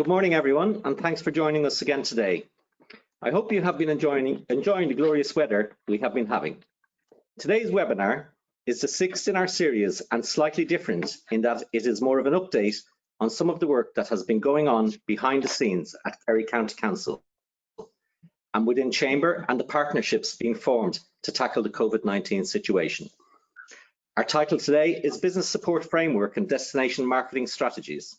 Good morning, everyone, and thanks for joining us again today. I hope you have been enjoying the glorious weather we have been having. Today's webinar is the sixth in our series and slightly different in that it is more of an update on some of the work that has been going on behind the scenes at Kerry County Council and within Chamber and the partnerships being formed to tackle the COVID-19 situation. Our title today is Business Support Framework and Destination Marketing Strategies.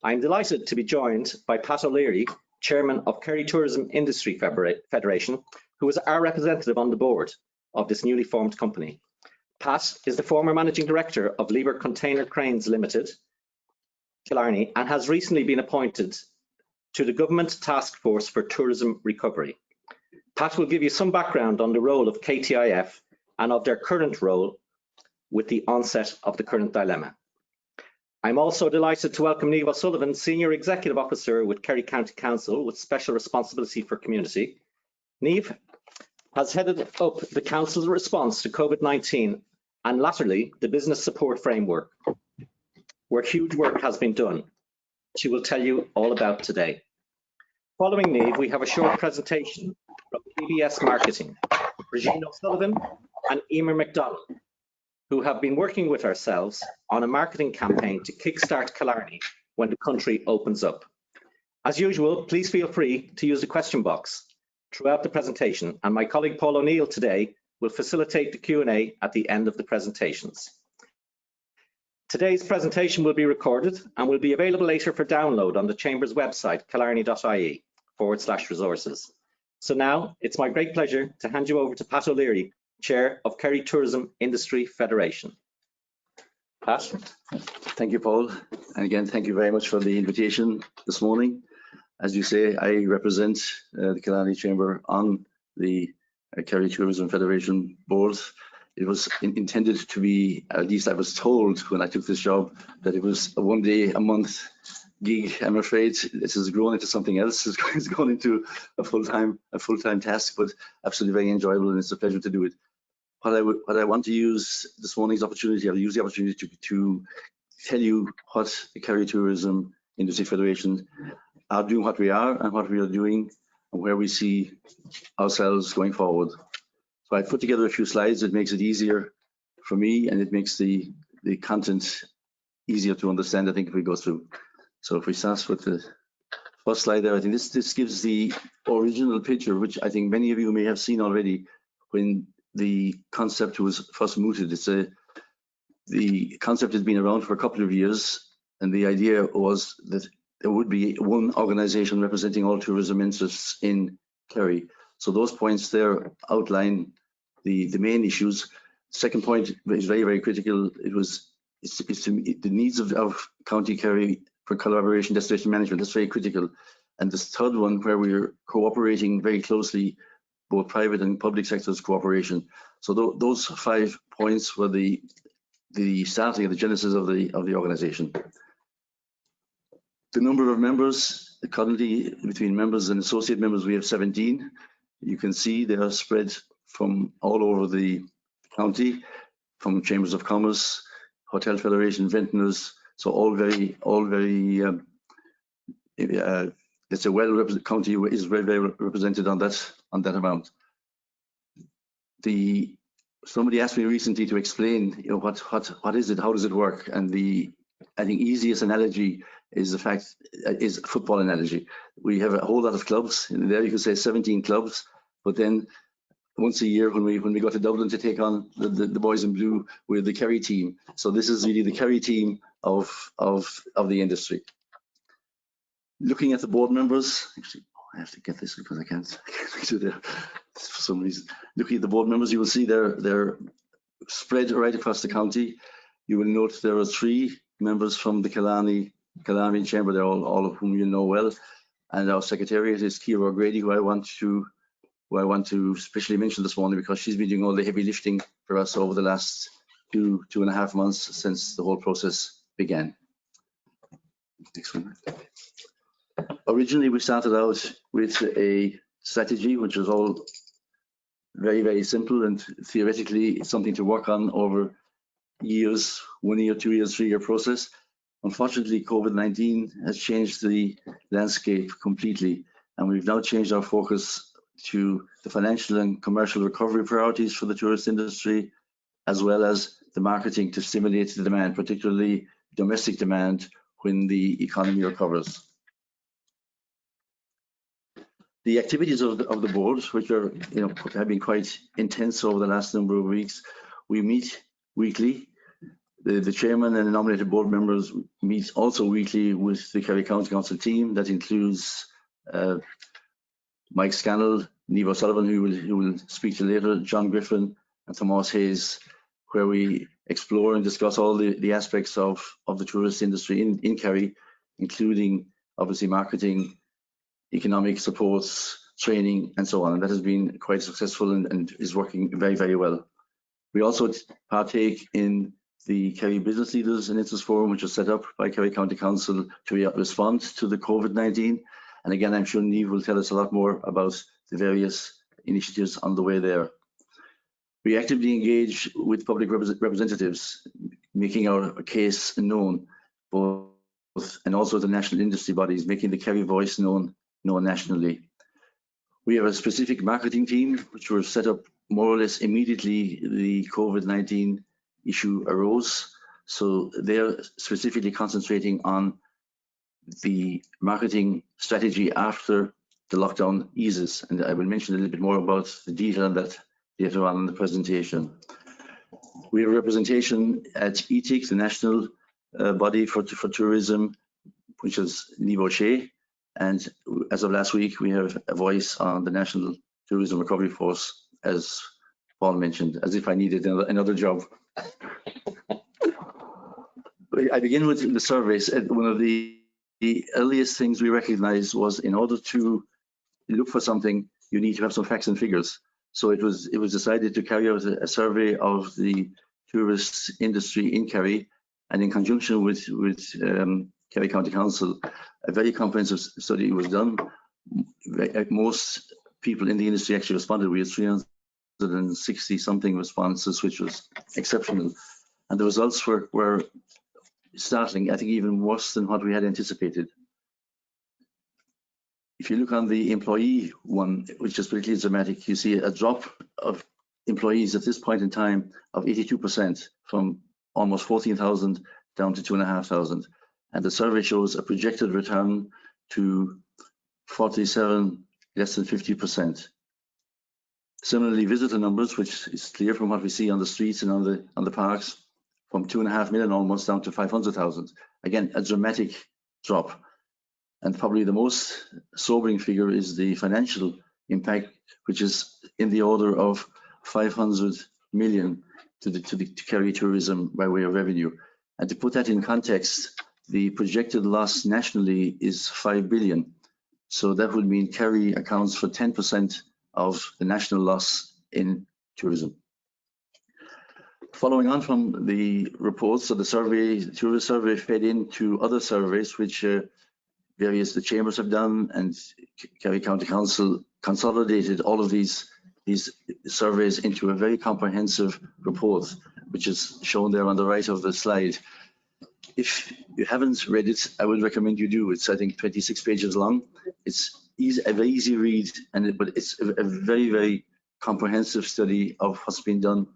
I'm delighted to be joined by Pat O'Leary, Chairman of Kerry Tourism Industry Federation, who is our representative on the board of this newly formed company. Pat is the former Managing Director of Lieber Container Cranes Limited, Killarney, and has recently been appointed to the Government Task Force for Tourism Recovery. Pat will give you some background on the role of KTIF and of their current role with the onset of the current dilemma. I'm also delighted to welcome Niamh O'Sullivan, Senior Executive Officer with Kerry County Council with special responsibility for community. Niamh has headed up the Council's response to COVID-19 and latterly the Business Support Framework, where huge work has been done. She will tell you all about today. Following Niamh, we have a short presentation from PBS Marketing, Brigeen O'Sullivan and Emer McDonald, who have been working with ourselves on a marketing campaign to kickstart Killarney when the country opens up. As usual, please feel free to use the question box throughout the presentation, and my colleague Paul O'Neill today will facilitate the Q&A at the end of the presentations. Today's presentation will be recorded and will be available later for download on the Chamber's website, killarney.ie/resources. So now it's my great pleasure to hand you over to Pat O'Leary, Chair of Kerry Tourism Industry Federation. Pat. Thank you, Paul. And again, thank you very much for the invitation this morning. As you say, I represent the Killarney Chamber on the Kerry Tourism Federation board. It was intended to be, at least I was told when I took this job, that it was a one day a month gig. I'm afraid this has grown into something else. It's gone into a full-time task, but absolutely very enjoyable, and it's a pleasure to do it. What I want to use this morning's opportunity, I'll use the opportunity to tell you what the Kerry Tourism Industry Federation are doing, what we are and what we are doing, and where we see ourselves going forward. So I put together a few slides. It makes it easier for me, and it makes the content easier to understand, I think, if we go through. So if we start with the first slide there, I think this gives the original picture, which I think many of you may have seen already when the concept was first mooted. The concept has been around for a couple of years, and the idea was that there would be one organisation representing all tourism interests in Kerry. So those points there outline the main issues. Second point is very, very critical. It's the needs of County Kerry for collaboration, destination management. That's very critical. And this third one, where we're cooperating very closely, both private and public sectors cooperation. So those 5 points were the starting of the genesis of the organisation. The number of members, currently between members and associate members, we have 17. You can see they are spread from all over the county, from Chambers of Commerce, Hotel Federation, Vintners, so all very it's a well-represented county is very represented on that amount. Somebody asked me recently to explain, what is it, how does it work, and I think easiest analogy is is football analogy. We have a whole lot of clubs in there. You could say 17 clubs, but then once a year when we go to Dublin to take on the boys in blue, we're the Kerry team. So this is really the Kerry team of the industry. Looking at the board members, actually, I have to get this because I can't do that for some reason. Looking at the board members, you will see they're spread right across the county. You will note there are 3 members from the Killarney Chamber. They're all of whom you know well, and our secretariat is Kira O'Grady, who I want to especially mention this morning because she's been doing all the heavy lifting for us over the last 2.5 months since the whole process began. Next one. Originally, we started out with a strategy which was all very, very simple and theoretically something to work on over years, 1 year, 2 years, 3 year process. Unfortunately, COVID-19 has changed the landscape completely, and we've now changed our focus to the financial and commercial recovery priorities for the tourist industry, as well as the marketing to stimulate the demand, particularly domestic demand, when the economy recovers. The activities of the board, which are, have been quite intense over the last number of weeks. We meet weekly. The chairman and the nominated board members meet also weekly with the Kerry County Council team. That includes Mike Scannell, Niamh O'Sullivan, who will speak to later, John Griffin and Thomas Hayes, where we explore and discuss all the aspects of the tourist industry in Kerry, including obviously marketing, economic supports, training, and so on. And that has been quite successful and is working very, very well. We also partake in the Kerry Business Leaders and Interest Forum, which was set up by Kerry County Council to respond to the COVID-19. And again, I'm sure Niamh will tell us a lot more about the various initiatives on the way there. We actively engage with public representatives, making our case known, both and also the national industry bodies, making the Kerry voice known nationally. We have a specific marketing team, which was set up more or less immediately the COVID-19 issue arose. So they're specifically concentrating on the marketing strategy after the lockdown eases. And I will mention a little bit more about the detail on that later on in the presentation. We have representation at ETIC, the national body for tourism, which is Voucher. And as of last week, we have a voice on the National Tourism Recovery Force, as Paul mentioned, as if I needed another job. I begin with the surveys. One of the earliest things we recognized was, in order to look for something, you need to have some facts and figures. So it was decided to carry out a survey of the tourist industry in Kerry, and in conjunction with Kerry County Council, a very comprehensive study was done. Most people in the industry actually responded. We had 360 something responses, which was exceptional. And the results were startling, I think even worse than what we had anticipated. If you look on the employee one, which is particularly dramatic, you see a drop of employees at this point in time of 82%, from almost 14,000 down to 2,500. And the survey shows a projected return to 47, less than 50%. Similarly, visitor numbers, which is clear from what we see on the streets and on the parks, from 2.5 million almost down to 500,000. Again, a dramatic drop. And probably the most sobering figure is the financial impact, which is in the order of 500 million to Kerry tourism by way of revenue. And to put that in context, the projected loss nationally is 5 billion. So that would mean Kerry accounts for 10% of the national loss in tourism. Following on from the reports of the survey, the tourist survey fed into other surveys, which the chambers have done, and Kerry County Council consolidated all of these surveys into a very comprehensive report, which is shown there on the right of the slide. If you haven't read it, I would recommend you do. It's, I think, 26 pages long. It's a very easy read, but it's a very, very comprehensive study of what's been done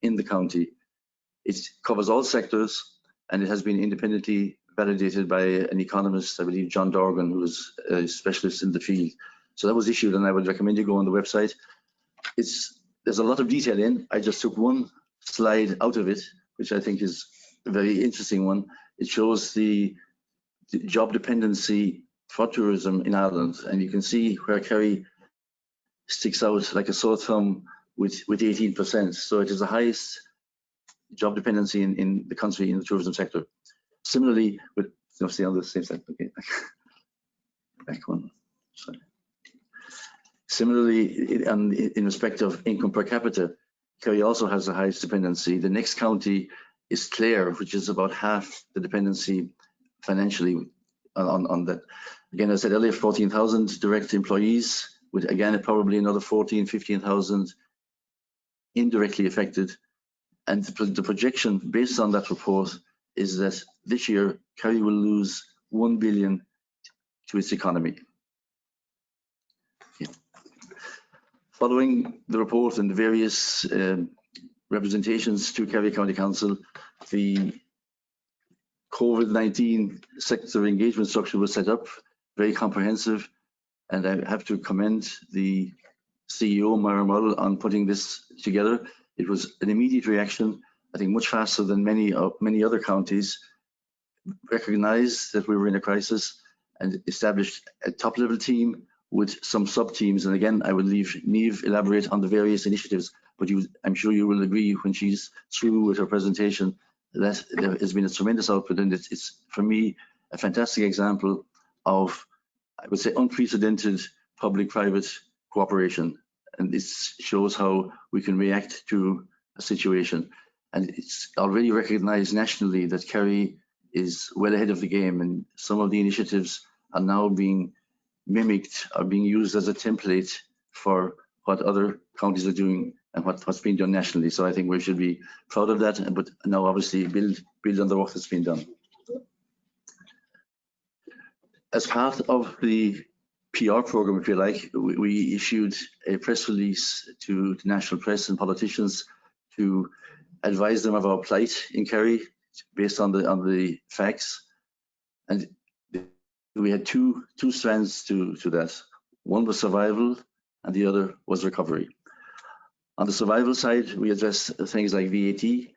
in the county. It covers all sectors, and it has been independently validated by an economist, I believe John Dorgan, who is a specialist in the field. So that was issued, and I would recommend you go on the website. There's a lot of detail in. I just took one slide out of it, which I think is a very interesting one. It shows the job dependency for tourism in Ireland, and you can see where Kerry sticks out like a sore thumb with 18%. So it is the highest job dependency in the country in the tourism sector. Similarly, stay on the same side. Okay, back one. Sorry. Similarly, in respect of income per capita, Kerry also has the highest dependency. The next county is Clare, which is about half the dependency financially on that. Again, as I said earlier, 14,000 direct employees, with again probably another 15,000 indirectly affected. And the projection based on that report is that this year Kerry will lose 1 billion to its economy. Following the report and the various representations to Kerry County Council, the COVID-19 sector engagement structure was set up, very comprehensive, and I have to commend the CEO, Myra Muddle, on putting this together. It was an immediate reaction, I think much faster than many other counties, recognised that we were in a crisis and established a top-level team with some sub-teams. And again, I would leave Niamh elaborate on the various initiatives, but I'm sure you will agree when she's through with her presentation that there has been a tremendous output, and it's for me a fantastic example of, I would say, unprecedented public-private cooperation, and this shows how we can react to a situation. And it's already recognised nationally that Kerry is well ahead of the game, and some of the initiatives are now being mimicked, are being used as a template for what other counties are doing and what's being done nationally. So I think we should be proud of that, but now obviously build on the work that's been done. As part of the PR program, if you like, we issued a press release to the national press and politicians to advise them of our plight in Kerry based on the facts. And we had two strands to that. One was survival and the other was recovery. On the survival side, we addressed things like VAT,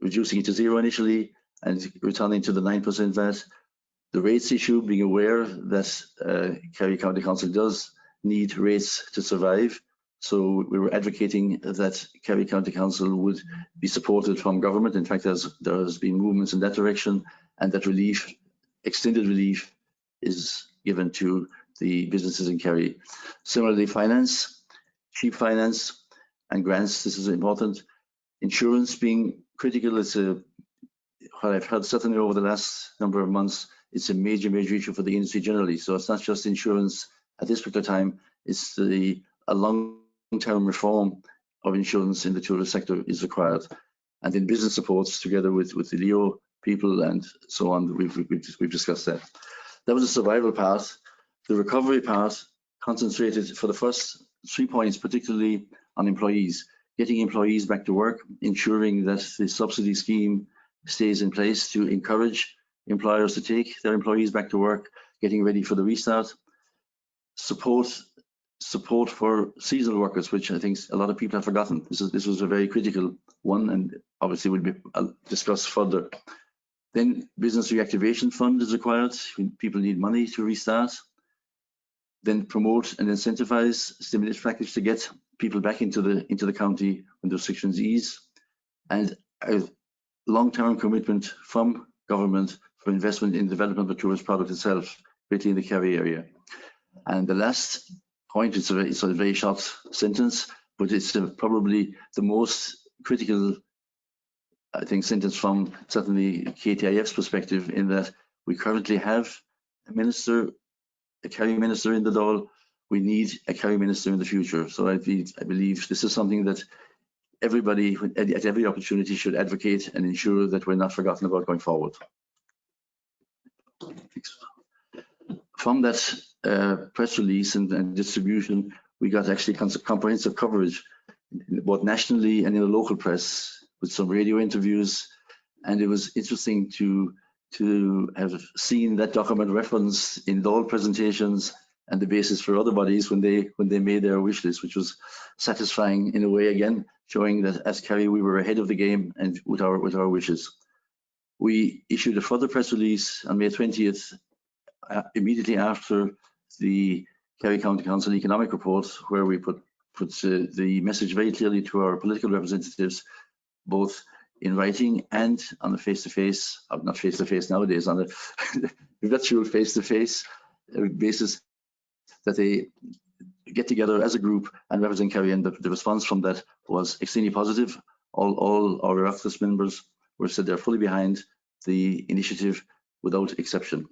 reducing it to zero initially and returning to the 9% VAT. The rates issue, being aware that Kerry County Council does need rates to survive. So we were advocating that Kerry County Council would be supported from government. In fact, there has been movements in that direction, and that relief, extended relief, is given to the businesses in Kerry. Similarly, finance, cheap finance and grants, this is important. Insurance being critical, it's what I've heard certainly over the last number of months, it's a major issue for the industry generally. So it's not just insurance at this particular time, it's a long-term reform of insurance in the tourist sector is required. And then business supports together with the Leo people and so on, we've discussed that. That was the survival part. The recovery part concentrated for the first 3 points, particularly on employees, getting employees back to work, ensuring that the subsidy scheme stays in place to encourage employers to take their employees back to work, getting ready for the restart. Support for seasonal workers, which I think a lot of people have forgotten. This was a very critical one, and obviously will be discussed further. Then business reactivation fund is required when people need money to restart. Then promote and incentivize stimulus package to get people back into the county when the restrictions ease, and a long-term commitment from government for investment in development of the tourist product itself, particularly in the Kerry area. And the last point, it's a very short sentence, but it's probably the most critical, I think, sentence from certainly KTIF's perspective, in that we currently have a Kerry minister in the Dáil. We need a Kerry minister in the future. So I believe this is something that everybody at every opportunity should advocate and ensure that we're not forgotten about going forward. From that press release and distribution, we got actually comprehensive coverage, both nationally and in the local press, with some radio interviews, and it was interesting to have seen that document referenced in all presentations and the basis for other bodies when they made their wish list, which was satisfying in a way, again showing that as Kerry we were ahead of the game and with our wishes. We issued a further press release on May 20th, immediately after the Kerry County Council economic report, where we put the message very clearly to our political representatives, both in writing and on a face-to-face, not face-to-face nowadays, on a virtual face-to-face basis, that they get together as a group and represent Kerry. And the response from that was extremely positive. All our office members were said they're fully behind the initiative without exception.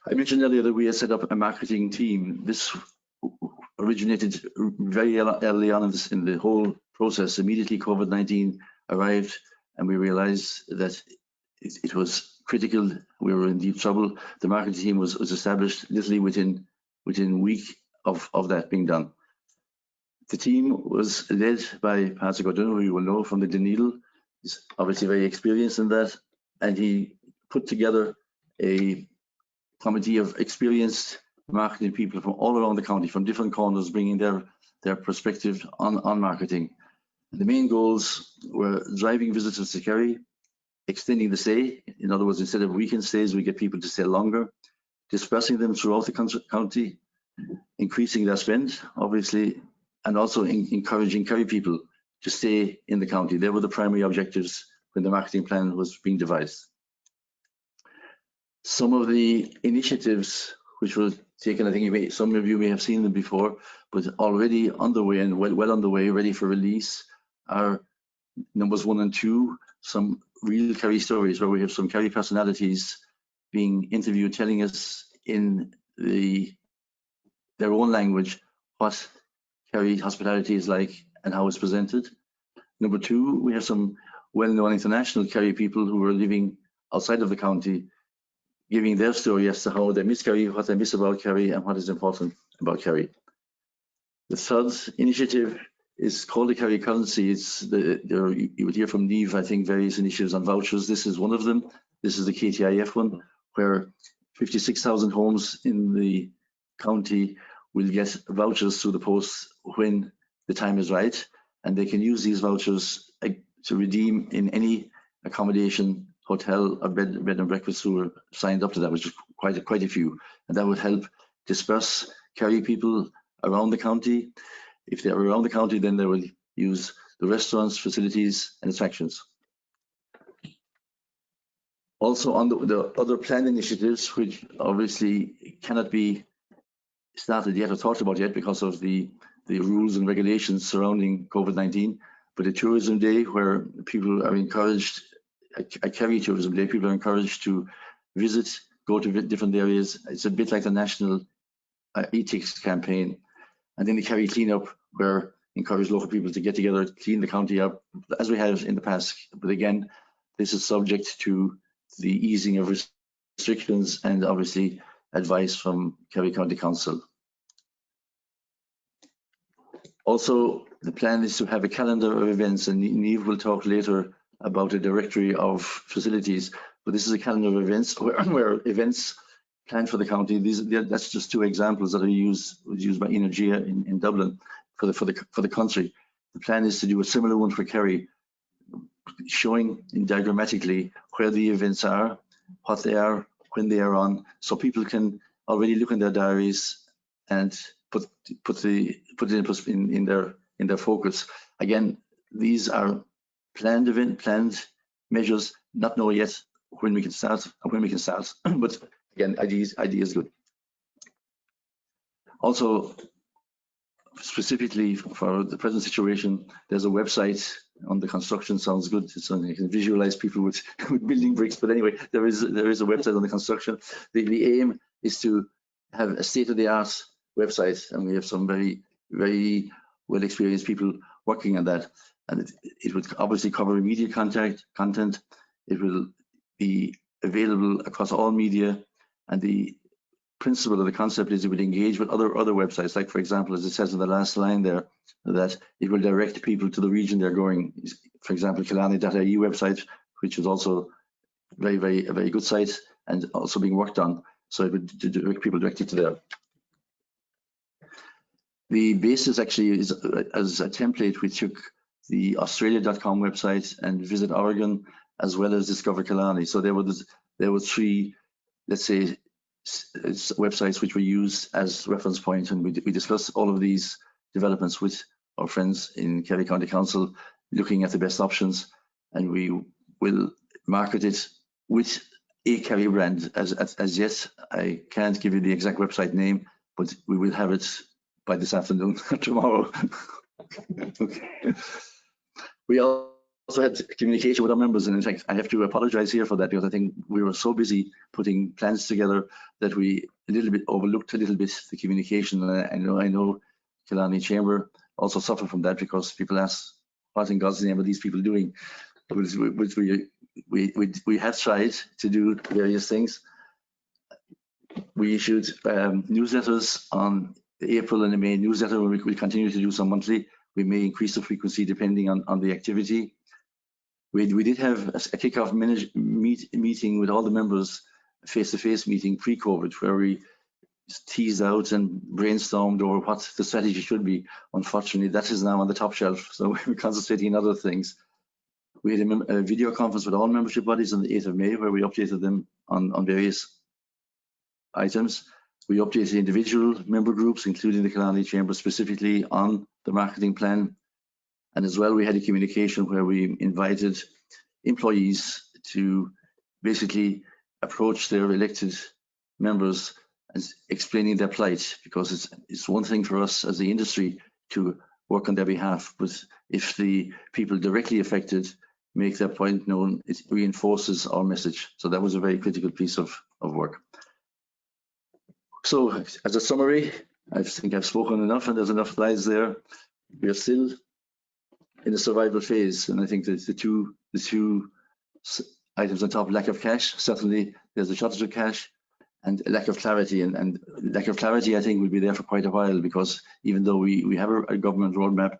I mentioned earlier that we had set up a marketing team. This originated very early on in the whole process. Immediately COVID-19 arrived, and we realized that it was critical. We were in deep trouble. The marketing team was established literally within a week of that being done. The team was led by Pastor Gordon, who you will know from the Needle. He's obviously very experienced in that, and he put together a committee of experienced marketing people from all around the county, from different corners, bringing their perspective on marketing. And the main goals were driving visitors to Kerry, extending the stay. In other words, instead of weekend stays, we get people to stay longer, dispersing them throughout the county, increasing their spend, obviously, and also encouraging Kerry people to stay in the county. They were the primary objectives when the marketing plan was being devised. Some of the initiatives which were taken, I think some of you may have seen them before, but already underway and well underway, ready for release, are numbers 1 and 2, some real Kerry stories where we have some Kerry personalities being interviewed, telling us in their own language what Kerry hospitality is like and how it's presented. Number 2, we have some well-known international Kerry people who are living outside of the county, giving their story as to how they miss Kerry, what they miss about Kerry, and what is important about Kerry. The third initiative is called the Kerry currency. You would hear from Niamh, I think, various initiatives on vouchers. This is one of them. This is the KTIF one, where 56,000 homes in the county will get vouchers through the post when the time is right, and they can use these vouchers to redeem in any accommodation, hotel or bed and breakfast who are signed up to that, which is quite a few, and that would help disperse Kerry people around the county. If they're around the county, then they will use the restaurants, facilities and attractions. Also on the other planned initiatives, which obviously cannot be started yet or talked about yet because of the rules and regulations surrounding COVID-19, but a tourism day where people are encouraged, a Kerry tourism day, people are encouraged to visit, go to different areas. It's a bit like the national ethics campaign. And then the Kerry cleanup, where encourage local people to get together, clean the county up, as we have in the past. But again, this is subject to the easing of restrictions and obviously advice from Kerry County Council. Also, the plan is to have a calendar of events, and Niamh will talk later about a directory of facilities, but this is a calendar of events where events planned for the county. That's just 2 examples that are used by Energia in Dublin for the country. The plan is to do a similar one for Kerry, showing diagrammatically where the events are, what they are, when they are on, so people can already look in their diaries and put it in their focus. Again, these are planned measures, not know yet when we can start, but again, ideas good. Also, specifically for the present situation, there's a website on the construction. Sounds good. It's on, you can visualize people with building bricks, but anyway, there is a website on the construction. The aim is to have a state-of-the-art website, and we have some very, very well experienced people working on that. And it would obviously cover immediate content. It will be available across all media, and the principle of the concept is it will engage with other websites, like, for example, as it says in the last line there, that it will direct people to the region they're going. For example, Killarney.ie website, which is also a very good site and also being worked on, so it would direct people directly to there. The basis actually is as a template. We took the Australia.com website and Visit Oregon, as well as Discover Killarney. So there were 3, let's say, websites which were used as reference point, and we discussed all of these developments with our friends in Kerry County Council, looking at the best options, and we will market it with a Kerry brand. As yet, I can't give you the exact website name, but we will have it by this afternoon or tomorrow. Okay. We also had communication with our members, and in fact, I have to apologize here for that, because I think we were so busy putting plans together that we overlooked the communication. And I know Killarney Chamber also suffered from that, because people ask, what in God's name are these people doing? which we have tried to do various things. We issued newsletters on April and the May newsletter. We continue to do some monthly. We may increase the frequency depending on the activity. We did have a kick-off meeting with all the members, face-to-face meeting pre-COVID, where we teased out and brainstormed over what the strategy should be. Unfortunately, that is now on the top shelf, so we're concentrating on other things. We had a video conference with all membership bodies on the 8th of May, where we updated them on various items. We updated individual member groups, including the Killarney Chamber, specifically on the marketing plan. And as well, we had a communication where we invited employees to basically approach their elected members and explaining their plight, because it's one thing for us as the industry to work on their behalf, but if the people directly affected make their point known, it reinforces our message. So that was a very critical piece of work. So as a summary, I think I've spoken enough and there's enough slides there. We are still in the survival phase, and I think that the two items on top, lack of cash, certainly there's a shortage of cash, and lack of clarity, and lack of clarity I think will be there for quite a while, because even though we have a government roadmap,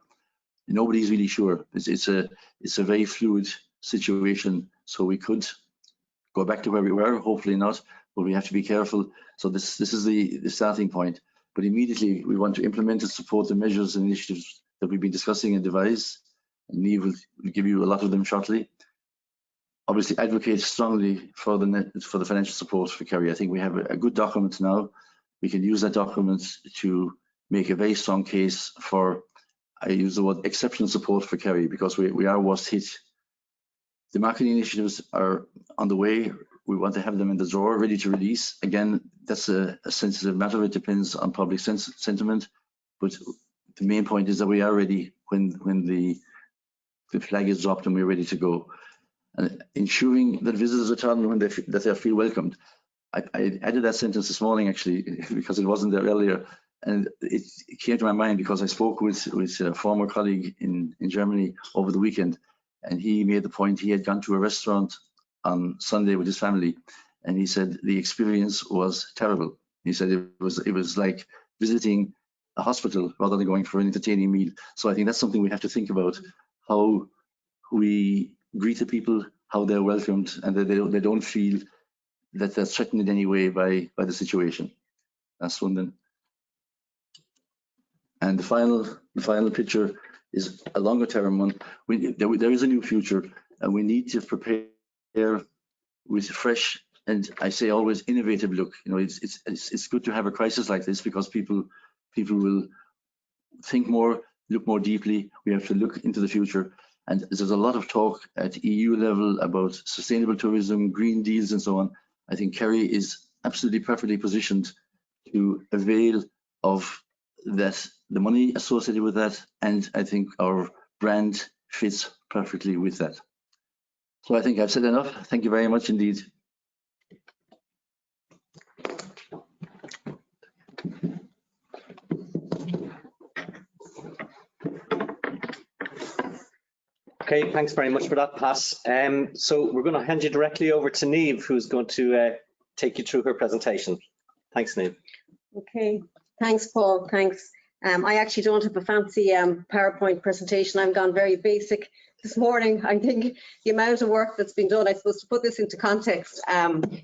nobody's really sure. It's a very fluid situation, so we could go back to where we were, hopefully not, but we have to be careful. So this is the starting point, but immediately we want to implement and support the measures and initiatives that we've been discussing and devised, and Niamh will give you a lot of them shortly. Obviously advocate strongly for the financial support for Kerry. I think we have a good document now. We can use that document to make a very strong case for, I use the word, exceptional support for Kerry, because we are worst hit. The marketing initiatives are on the way. We want to have them in the drawer, ready to release. Again, that's a sensitive matter. It depends on public sentiment, but the main point is that we are ready when the flag is dropped and we're ready to go. And ensuring that visitors return when that they feel welcomed. I added that sentence this morning actually, because it wasn't there earlier, and it came to my mind because I spoke with a former colleague in Germany over the weekend, and he made the point he had gone to a restaurant on Sunday with his family, and he said the experience was terrible. He said it was like visiting a hospital rather than going for an entertaining meal. So I think that's something we have to think about, how we greet the people, how they're welcomed, and that they don't feel that they're threatened in any way by the situation. That's one then. And the final picture is a longer term one. There is a new future, and we need to prepare with a fresh, and I say always, innovative look. You know, it's good to have a crisis like this, because people will think more, look more deeply. We have to look into the future. And there's a lot of talk at EU level about sustainable tourism, green deals and so on. I think Kerry is absolutely perfectly positioned to avail of that, the money associated with that, and I think our brand fits perfectly with that. So I think I've said enough. Thank you very much indeed. Okay, thanks very much for that, Pat. So we're going to hand you directly over to Niamh, who's going to take you through her presentation. Thanks, Niamh. Okay, thanks, Paul. Thanks. I actually don't have a fancy PowerPoint presentation. I've gone very basic this morning. I think the amount of work that's been done, I suppose to put this into context,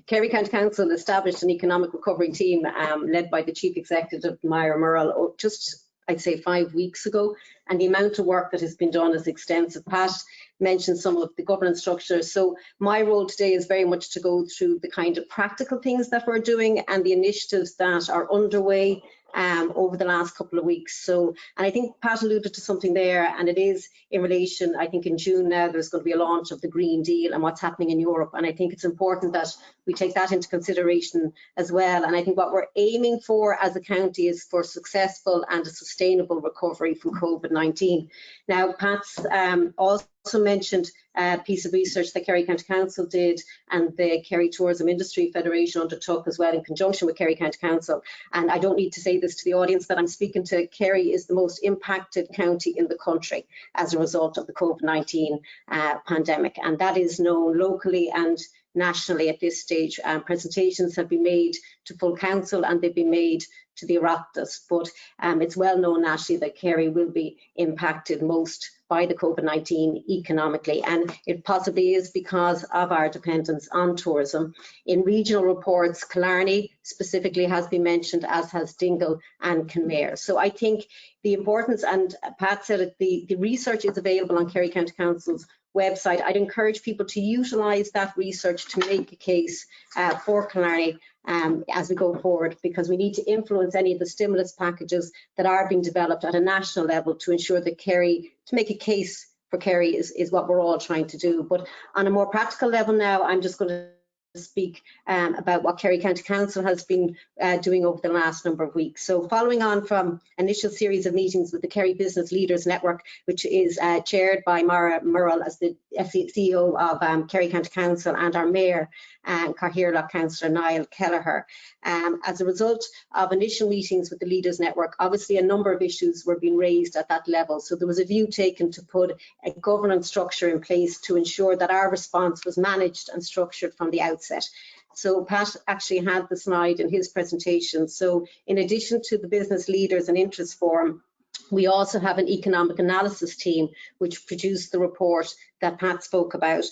Kerry County Council established an economic recovery team led by the Chief Executive, Myra Murrell, just I'd say 5 weeks ago, and the amount of work that has been done is extensive. Pat mentioned some of the governance structures. So my role today is very much to go through the kind of practical things that we're doing and the initiatives that are underway over the last couple of weeks. So, and I think Pat alluded to something there, and it is in relation, I think in June now, there's going to be a launch of the Green Deal and what's happening in Europe. And I think it's important that we take that into consideration as well. And I think what we're aiming for as a county is for successful and a sustainable recovery from COVID-19. Now, Pat's also mentioned piece of research that Kerry County Council did and the Kerry Tourism Industry Federation undertook as well in conjunction with Kerry County Council. And I don't need to say this to the audience that I'm speaking to. Kerry is the most impacted county in the country as a result of the COVID-19 pandemic, and that is known locally and nationally at this stage. Presentations have been made to full council and they've been made to the Oireachtas, but it's well known nationally that Kerry will be impacted most by the COVID-19 economically, and it possibly is because of our dependence on tourism. In regional reports, Killarney specifically has been mentioned, as has Dingle and Kenmare. So I think the importance, and Pat said it, the research is available on Kerry County Council's website. I'd encourage people to utilise that research to make a case for Killarney as we go forward, because we need to influence any of the stimulus packages that are being developed at a national level to ensure that Kerry, to make a case for Kerry is what we're all trying to do. But on a more practical level now, I'm just going to speak about what Kerry County Council has been doing over the last number of weeks. So following on from initial series of meetings with the Kerry Business Leaders Network, which is chaired by Mara Murrell as the CEO of Kerry County Council, and our Mayor and Cathaoirleach Councillor Niall Kelleher. As a result of initial meetings with the Leaders Network, obviously a number of issues were being raised at that level. So there was a view taken to put a governance structure in place to ensure that our response was managed and structured from the outset. So Pat actually had the slide in his presentation. So in addition to the Business Leaders and Interest Forum, we also have an economic analysis team which produced the report that Pat spoke about.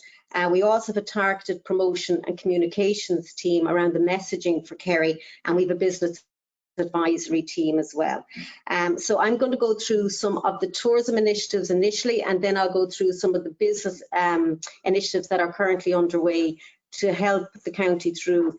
We also have a targeted promotion and communications team around the messaging for Kerry, and we have a business advisory team as well. So I'm going to go through some of the tourism initiatives initially, and then I'll go through some of the business initiatives that are currently underway to help the county through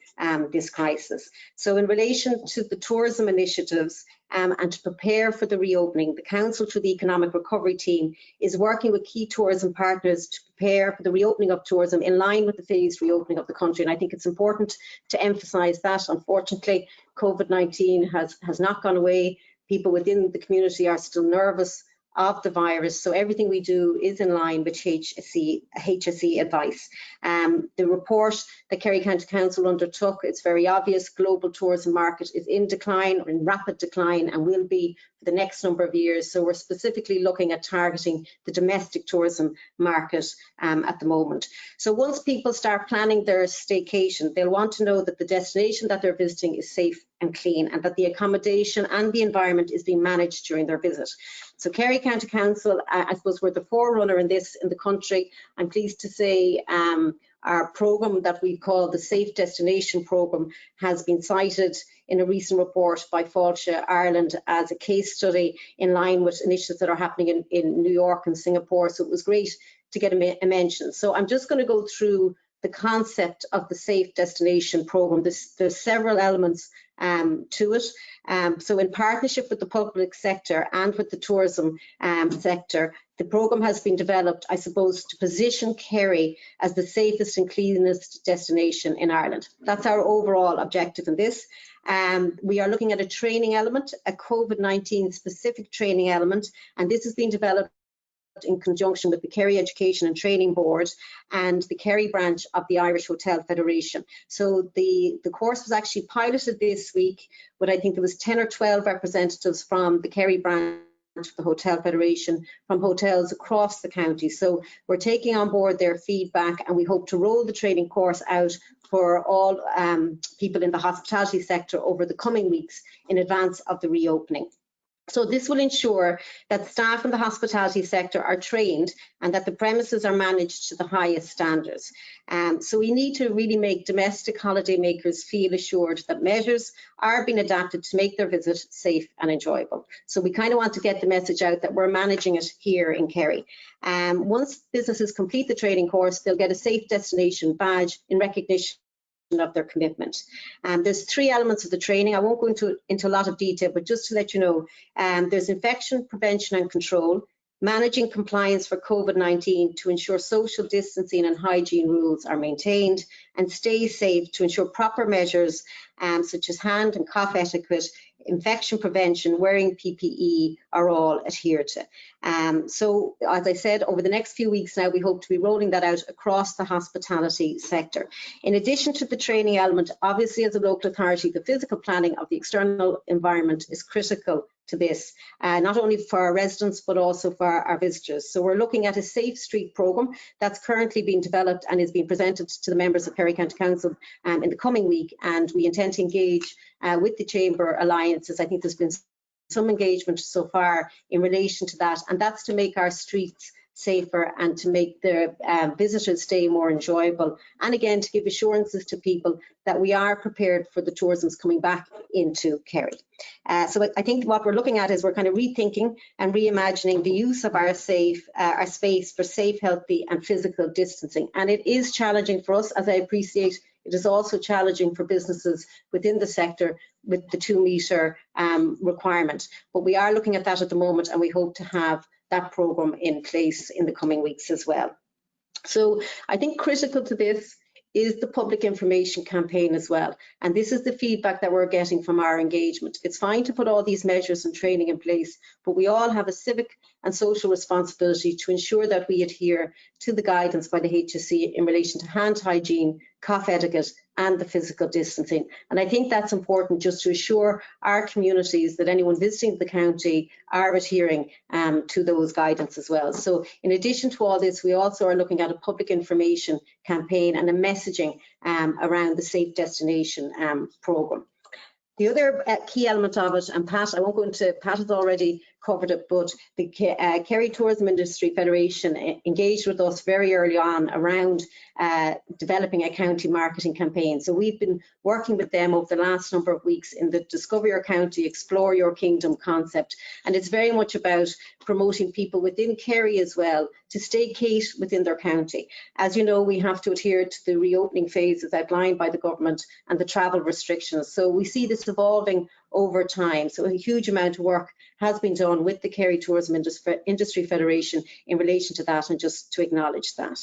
this crisis. So in relation to the tourism initiatives and to prepare for the reopening, the Council through the Economic Recovery Team is working with key tourism partners to prepare for the reopening of tourism in line with the phased reopening of the country. And I think it's important to emphasise that. Unfortunately, COVID-19 has not gone away. People within the community are still nervous of the virus, so everything we do is in line with HSE advice. The report that Kerry County Council undertook, it's very obvious, global tourism market is in decline, or in rapid decline, and will be for the next number of years. So we're specifically looking at targeting the domestic tourism market at the moment. So once people start planning their staycation, they'll want to know that the destination that they're visiting is safe and clean, and that the accommodation and the environment is being managed during their visit. So Kerry County Council, I suppose we're the forerunner in this in the country. I'm pleased to say our programme that we call the Safe Destination Programme has been cited in a recent report by Voucher Ireland as a case study in line with initiatives that are happening in New York and Singapore. So it was great to get a mention. So I'm just going to go through the concept of the Safe Destination Programme. There's several elements to it. So in partnership with the public sector and with the tourism sector, the programme has been developed, I suppose, to position Kerry as the safest and cleanest destination in Ireland. That's our overall objective in this. We are looking at a training element, a COVID-19 specific training element, and this has been developed in conjunction with the Kerry Education and Training Board and the Kerry branch of the Irish Hotel Federation. So the course was actually piloted this week, but I think there was 10 or 12 representatives from the Kerry branch of the Hotel Federation from hotels across the county. So we're taking on board their feedback, and we hope to roll the training course out for all people in the hospitality sector over the coming weeks in advance of the reopening. So this will ensure that staff in the hospitality sector are trained and that the premises are managed to the highest standards. So we need to really make domestic holidaymakers feel assured that measures are being adapted to make their visit safe and enjoyable. So we kind of want to get the message out that we're managing it here in Kerry. Once businesses complete the training course, they'll get a safe destination badge in recognition of their commitment. There's three elements of the training. I won't go into a lot of detail, but just to let you know, there's infection prevention and control, managing compliance for COVID-19 to ensure social distancing and hygiene rules are maintained, and stay safe to ensure proper measures such as hand and cough etiquette infection prevention, wearing PPE are all adhered to. So as I said, over the next few weeks now, we hope to be rolling that out across the hospitality sector. In addition to the training element, obviously as a local authority, the physical planning of the external environment is critical to this, not only for our residents, but also for our visitors. So we're looking at a Safe Street programme that's currently being developed and is being presented to the members of Kerry County Council in the coming week. And we intend to engage with the Chamber Alliances. I think there's been some engagement so far in relation to that, and that's to make our streets safer and to make the visitors' stay more enjoyable, and again to give assurances to people that we are prepared for the tourism coming back into Kerry. So I think what we're looking at is we're kind of rethinking and reimagining the use of our space for safe, healthy and physical distancing. And it is challenging for us, as I appreciate. It is also challenging for businesses within the sector with the 2 metre requirement. But we are looking at that at the moment, and we hope to have that programme in place in the coming weeks as well. So I think critical to this is the public information campaign as well. And this is the feedback that we're getting from our engagement. It's fine to put all these measures and training in place, but we all have a civic and social responsibility to ensure that we adhere to the guidance by the HSE in relation to hand hygiene, cough etiquette and the physical distancing. And I think that's important just to assure our communities that anyone visiting the county are adhering to those guidance as well. So in addition to all this, we also are looking at a public information campaign and a messaging around the Safe Destination programme. The other key element of it, and Pat, I won't go into, Pat has already covered it, but the Kerry Tourism Industry Federation engaged with us very early on around developing a county marketing campaign. So we've been working with them over the last number of weeks in the Discover Your County, Explore Your Kingdom concept. And it's very much about promoting people within Kerry as well to staycate within their county. As you know, we have to adhere to the reopening phases outlined by the government and the travel restrictions. So we see this evolving over time. So a huge amount of work has been done with the Kerry Tourism Industry Federation in relation to that, and just to acknowledge that.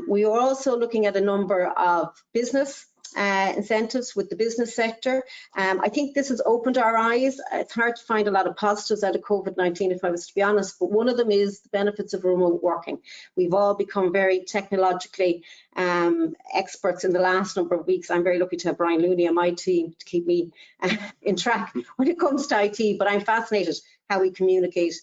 We are also looking at a number of business incentives with the business sector. I think this has opened our eyes. It's hard to find a lot of positives out of COVID-19, if I was to be honest, but one of them is the benefits of remote working. We've all become very technologically experts in the last number of weeks. I'm very lucky to have Brian Looney on my team to keep me in track when it comes to IT, but I'm fascinated how we communicate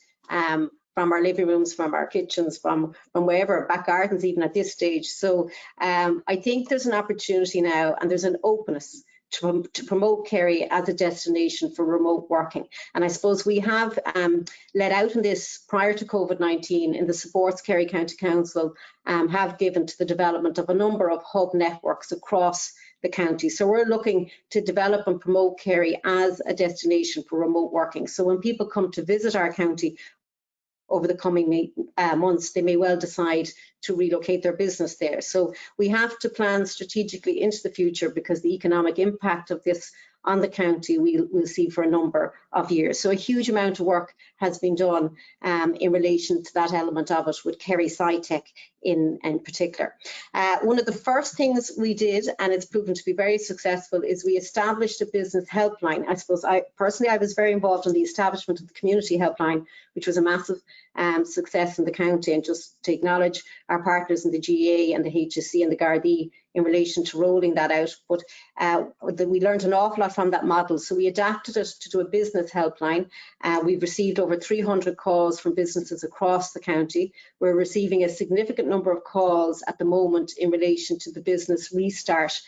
from our living rooms, from our kitchens, from wherever, back gardens even at this stage. So I think there's an opportunity now, and there's an openness to promote Kerry as a destination for remote working. And I suppose we have let out in this prior to COVID-19 in the supports Kerry County Council have given to the development of a number of hub networks across the county. So we're looking to develop and promote Kerry as a destination for remote working. So when people come to visit our county over the coming months, they may well decide to relocate their business there. So we have to plan strategically into the future, because the economic impact of this on the county we'll see for a number of years. So a huge amount of work has been done in relation to that element of it, with Kerry SciTech in particular. One of the first things we did, and it's proven to be very successful, is we established a business helpline. I suppose I was very involved in the establishment of the community helpline, which was a massive success in the county, and just to acknowledge our partners in the GA and the HSE and the Gardaí in relation to rolling that out. But we learned an awful lot from that model, so we adapted it to do a business helpline. We've received over 300 calls from businesses across the county. We're receiving a significant number of calls at the moment in relation to the Business Restart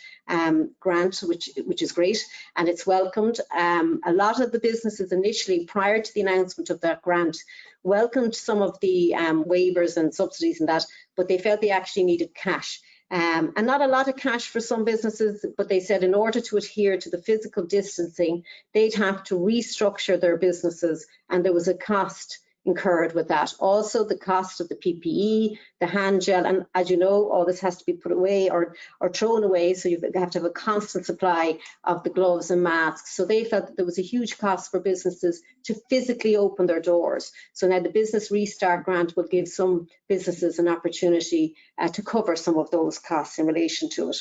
grant, which is great, and it's welcomed. A lot of the businesses initially, prior to the announcement of that grant, welcomed some of the waivers and subsidies and that, but they felt they actually needed cash. And not a lot of cash for some businesses, but they said in order to adhere to the physical distancing, they'd have to restructure their businesses, and there was a cost incurred with that. Also the cost of the PPE, the hand gel, and as you know, all this has to be put away or thrown away, so you have to have a constant supply of the gloves and masks. So they felt that there was a huge cost for businesses to physically open their doors. So now the Business Restart grant will give some businesses an opportunity to cover some of those costs in relation to it.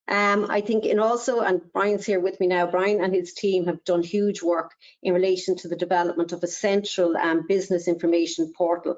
I think and Brian's here with me now, Brian and his team have done huge work in relation to the development of a central business information portal.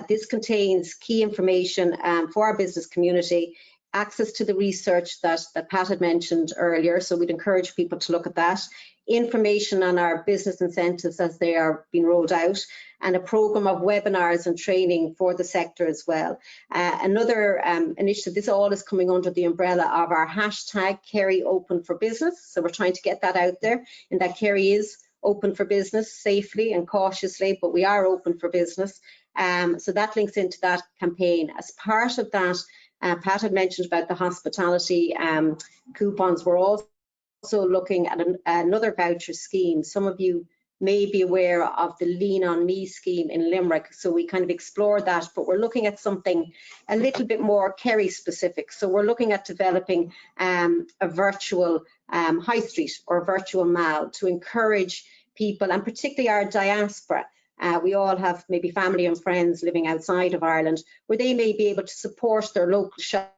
This contains key information for our business community, access to the research that Pat had mentioned earlier, so we'd encourage people to look at that, information on our business incentives as they are being rolled out, and a programme of webinars and training for the sector as well. Another initiative, this all is coming under the umbrella of our hashtag Kerry Open for Business, so we're trying to get that out there, and that Kerry is open for business safely and cautiously, but we are open for business. So that links into that campaign. As part of that, Pat had mentioned about the hospitality coupons. We're also looking at another voucher scheme. Some of you may be aware of the Lean on Me scheme in Limerick, so we kind of explored that, but we're looking at something a little bit more Kerry specific. So we're looking at developing a virtual high street or a virtual mall to encourage people, and particularly our diaspora. We all have maybe family and friends living outside of Ireland, where they may be able to support their local shop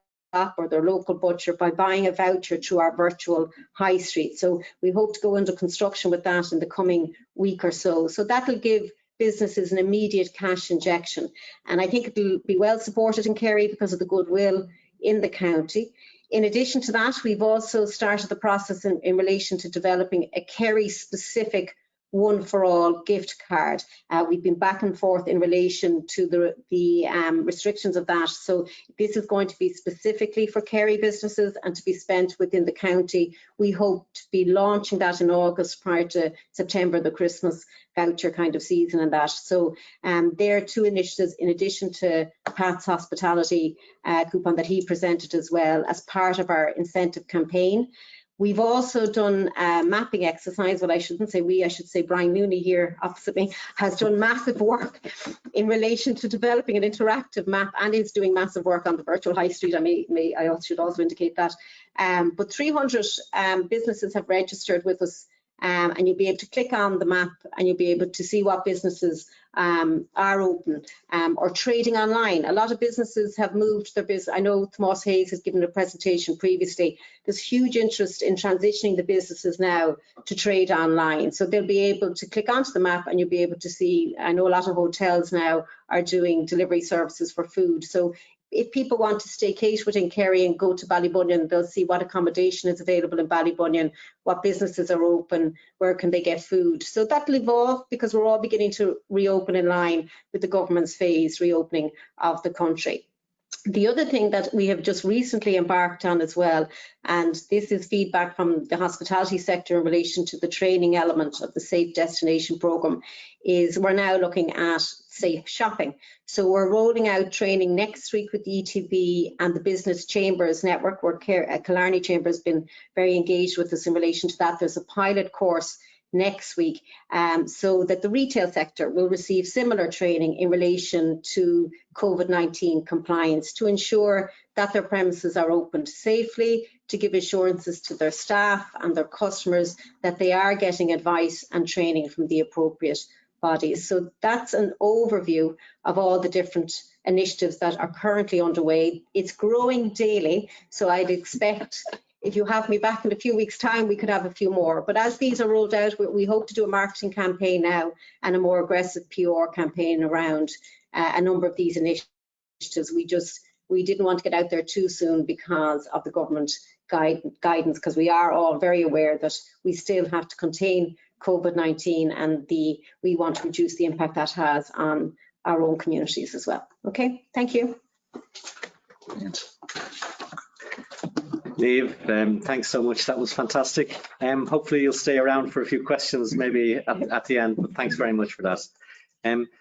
or their local butcher by buying a voucher through our virtual high street. So we hope to go into construction with that in the coming week or so. So that will give businesses an immediate cash injection. And I think it will be well supported in Kerry because of the goodwill in the county. In addition to that, we've also started the process in relation to developing a Kerry specific one for all gift card. We've been back and forth in relation to the restrictions of that. So this is going to be specifically for Kerry businesses and to be spent within the county. We hope to be launching that in August prior to September, the Christmas voucher kind of season and that. So there are two initiatives in addition to Pat's hospitality coupon that he presented as well as part of our incentive campaign. We've also done a mapping exercise. Well, I shouldn't say we, I should say Brian Mooney here opposite me has done massive work in relation to developing an interactive map, and is doing massive work on the virtual high street. I should also indicate that. But 300 businesses have registered with us, and you'll be able to click on the map and you'll be able to see what businesses are open or trading online. A lot of businesses have moved their business. I know Tomas Hayes has given a presentation previously. There's huge interest in transitioning the businesses now to trade online. So they'll be able to click onto the map and you'll be able to see, I know a lot of hotels now are doing delivery services for food. So if people want to staycate within Kerry and go to Ballybunion, they'll see what accommodation is available in Ballybunion, what businesses are open, where can they get food. So that'll evolve because we're all beginning to reopen in line with the government's phased reopening of the country. The other thing that we have just recently embarked on as well, and this is feedback from the hospitality sector in relation to the training element of the Safe Destination programme, is we're now looking at safe shopping. So we're rolling out training next week with the ETB and the Business Chambers Network, where Killarney Chamber has been very engaged with us in relation to that. There's a pilot course next week, so that the retail sector will receive similar training in relation to COVID-19 compliance to ensure that their premises are opened safely, to give assurances to their staff and their customers that they are getting advice and training from the appropriate bodies. So that's an overview of all the different initiatives that are currently underway. It's growing daily, so I'd expect if you have me back in a few weeks' time, we could have a few more. But as these are rolled out, we hope to do a marketing campaign now and a more aggressive PR campaign around a number of these initiatives. We didn't want to get out there too soon because of the government guidance, because we are all very aware that we still have to contain COVID-19 and we want to reduce the impact that has on our own communities as well. Okay, thank you. Brilliant. Niamh, thanks so much. That was fantastic. Hopefully you'll stay around for a few questions maybe at the end, but thanks very much for that.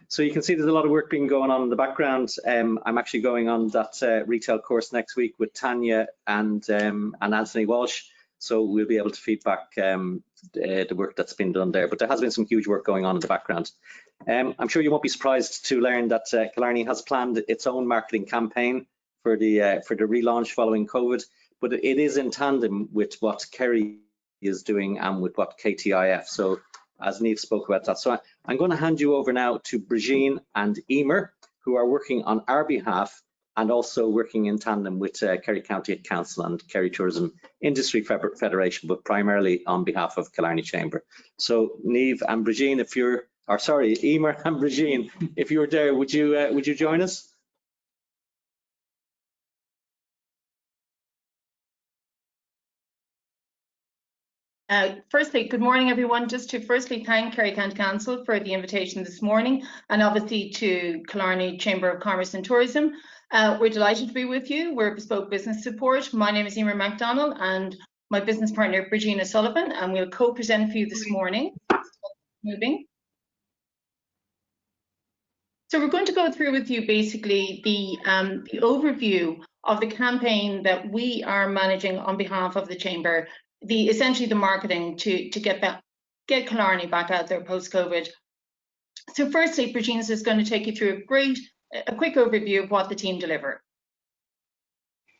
So you can see there's a lot of work being going on in the background. I'm actually going on that retail course next week with Tanya and Anthony Walsh, so we'll be able to feedback the work that's been done there. But there has been some huge work going on in the background. I'm sure you won't be surprised to learn that Killarney has planned its own marketing campaign for the relaunch following COVID, but it is in tandem with what Kerry is doing and with what KTIF. So as Niamh spoke about that. So I'm going to hand you over now to Brigeen and Eimear, who are working on our behalf and also working in tandem with Kerry County Council and Kerry Tourism Industry Federation, but primarily on behalf of Killarney Chamber. So Niamh and Brigeen, if you're, or sorry, Eimear and Brigeen, if you were there, would you join us? Firstly, good morning, everyone. Just to firstly thank Kerry County Council for the invitation this morning, and obviously to Killarney Chamber of Commerce and Tourism. We're delighted to be with you. We're Bespoke Business Support. My name is Eimear MacDonald and my business partner Brigeen O'Sullivan, and we'll co-present for you this morning. Moving. So we're going to go through with you basically the overview of the campaign that we are managing on behalf of the Chamber. Essentially the marketing to get Killarney back out there post-COVID. So firstly, Brigeen is just going to take you through a quick overview of what the team deliver.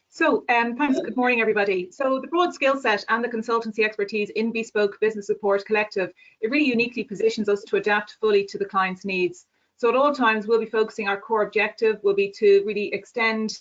So thanks, good morning everybody. So the broad skill set and the consultancy expertise in Bespoke Business Support Collective, it really uniquely positions us to adapt fully to the client's needs. So at all times we'll be focusing, our core objective will be to really extend,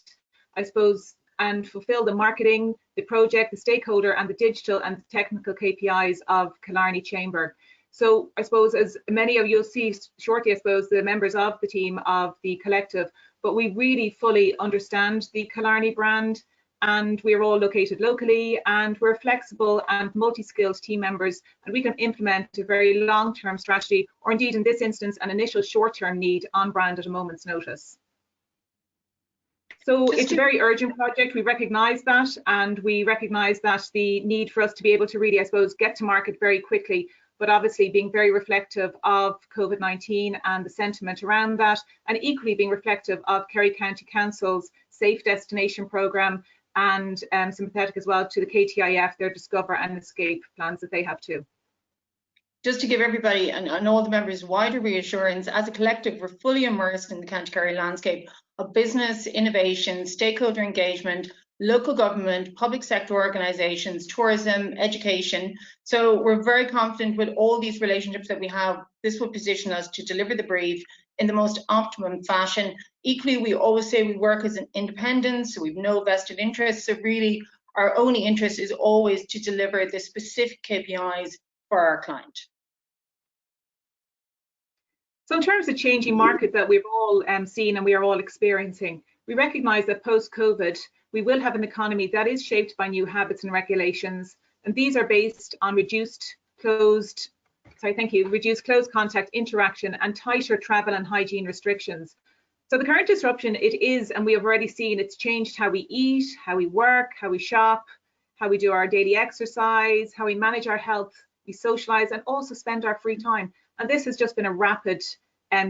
I suppose, and fulfill the marketing, the project, the stakeholder and the digital and technical KPIs of Killarney Chamber. So I suppose as many of you'll see shortly, I suppose, the members of the team of the collective, but we really fully understand the Killarney brand and we're all located locally and we're flexible and multi-skilled team members, and we can implement a very long-term strategy, or indeed in this instance, an initial short-term need on brand at a moment's notice. So it's a very urgent project, we recognise that, and we recognise that the need for us to be able to really, I suppose, get to market very quickly, but obviously being very reflective of COVID-19 and the sentiment around that, and equally being reflective of Kerry County Council's Safe Destination Programme, and sympathetic as well to the KTIF, their Discover and Escape plans that they have too. Just to give everybody and all the members wider reassurance, as a collective, we're fully immersed in the County Kerry landscape of business, innovation, stakeholder engagement, local government, public sector organisations, tourism, education. So we're very confident with all these relationships that we have, this will position us to deliver the brief in the most optimum fashion. Equally, we always say we work as an independent, so we've no vested interests. So really, our only interest is always to deliver the specific KPIs for our client. So in terms of changing market that we've all seen and we are all experiencing, we recognise that post-COVID, we will have an economy that is shaped by new habits and regulations, and these are based on reduced closed contact interaction and tighter travel and hygiene restrictions. So the current disruption, it is, and we have already seen, it's changed how we eat, how we work, how we shop, how we do our daily exercise, how we manage our health, we socialise and also spend our free time. And this has just been a rapid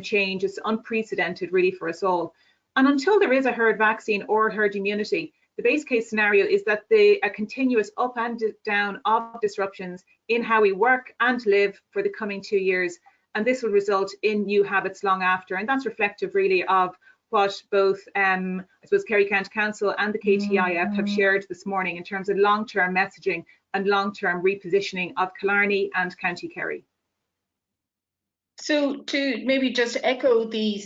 change. It's unprecedented really for us all. And until there is a herd vaccine or herd immunity, the base case scenario is that a continuous up and down of disruptions in how we work and live for the coming 2 years. And this will result in new habits long after. And that's reflective really of what both, I suppose, Kerry County Council and the KTIF have shared this morning in terms of long-term messaging and long-term repositioning of Killarney and County Kerry. So to maybe just echo the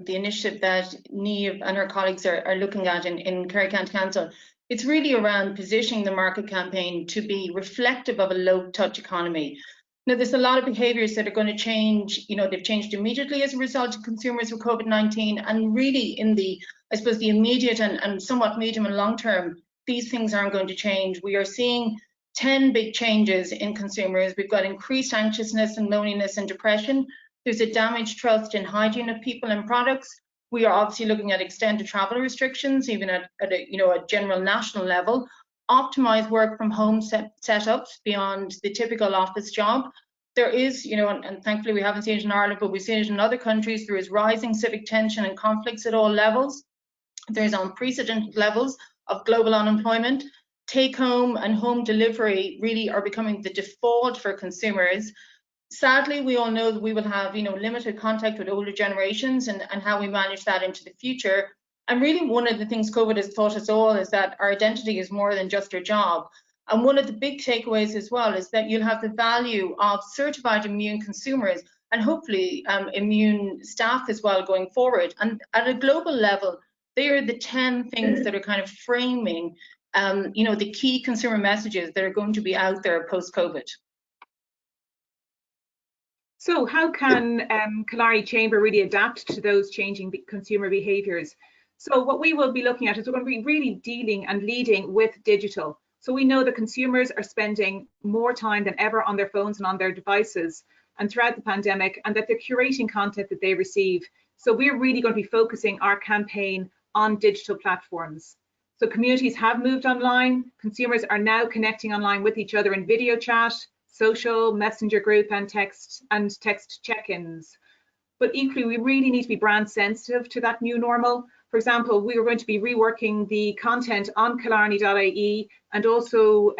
initiative that Niamh and her colleagues are looking at in Kerry County Council, it's really around positioning the market campaign to be reflective of a low-touch economy. Now, there's a lot of behaviours that are going to change. You know, they've changed immediately as a result of consumers with COVID-19, and really in the, I suppose, the immediate and somewhat medium and long term, these things aren't going to change. We are seeing 10 big changes in consumers. We've got increased anxiousness and loneliness and depression. There's a damaged trust in hygiene of people and products. We are obviously looking at extended travel restrictions, even at a general national level. Optimised work from home setups beyond the typical office job. There is, and thankfully we haven't seen it in Ireland, but we've seen it in other countries. There is rising civic tension and conflicts at all levels. There's unprecedented levels of global unemployment. Take home and home delivery really are becoming the default for consumers. Sadly, we all know that we will have, limited contact with older generations and how we manage that into the future. And really one of the things COVID has taught us all is that our identity is more than just our job. And one of the big takeaways as well is that you'll have the value of certified immune consumers and hopefully immune staff as well going forward. And at a global level, They are the 10 things that are kind of framing, you know, the key consumer messages that are going to be out there post-COVID. So how can Killarney Chamber really adapt to those changing consumer behaviours? So what we will be looking at is we're going to be really dealing and leading with digital. So we know that consumers are spending more time than ever on their phones and on their devices and throughout the pandemic, and that they're curating content that they receive. So we're really going to be focusing our campaign on digital platforms. So communities have moved online. Consumers are now connecting online with each other in video chat, social, messenger group, and text check-ins. But equally, we really need to be brand sensitive to that new normal. For example, we are going to be reworking the content on Killarney.ie, and also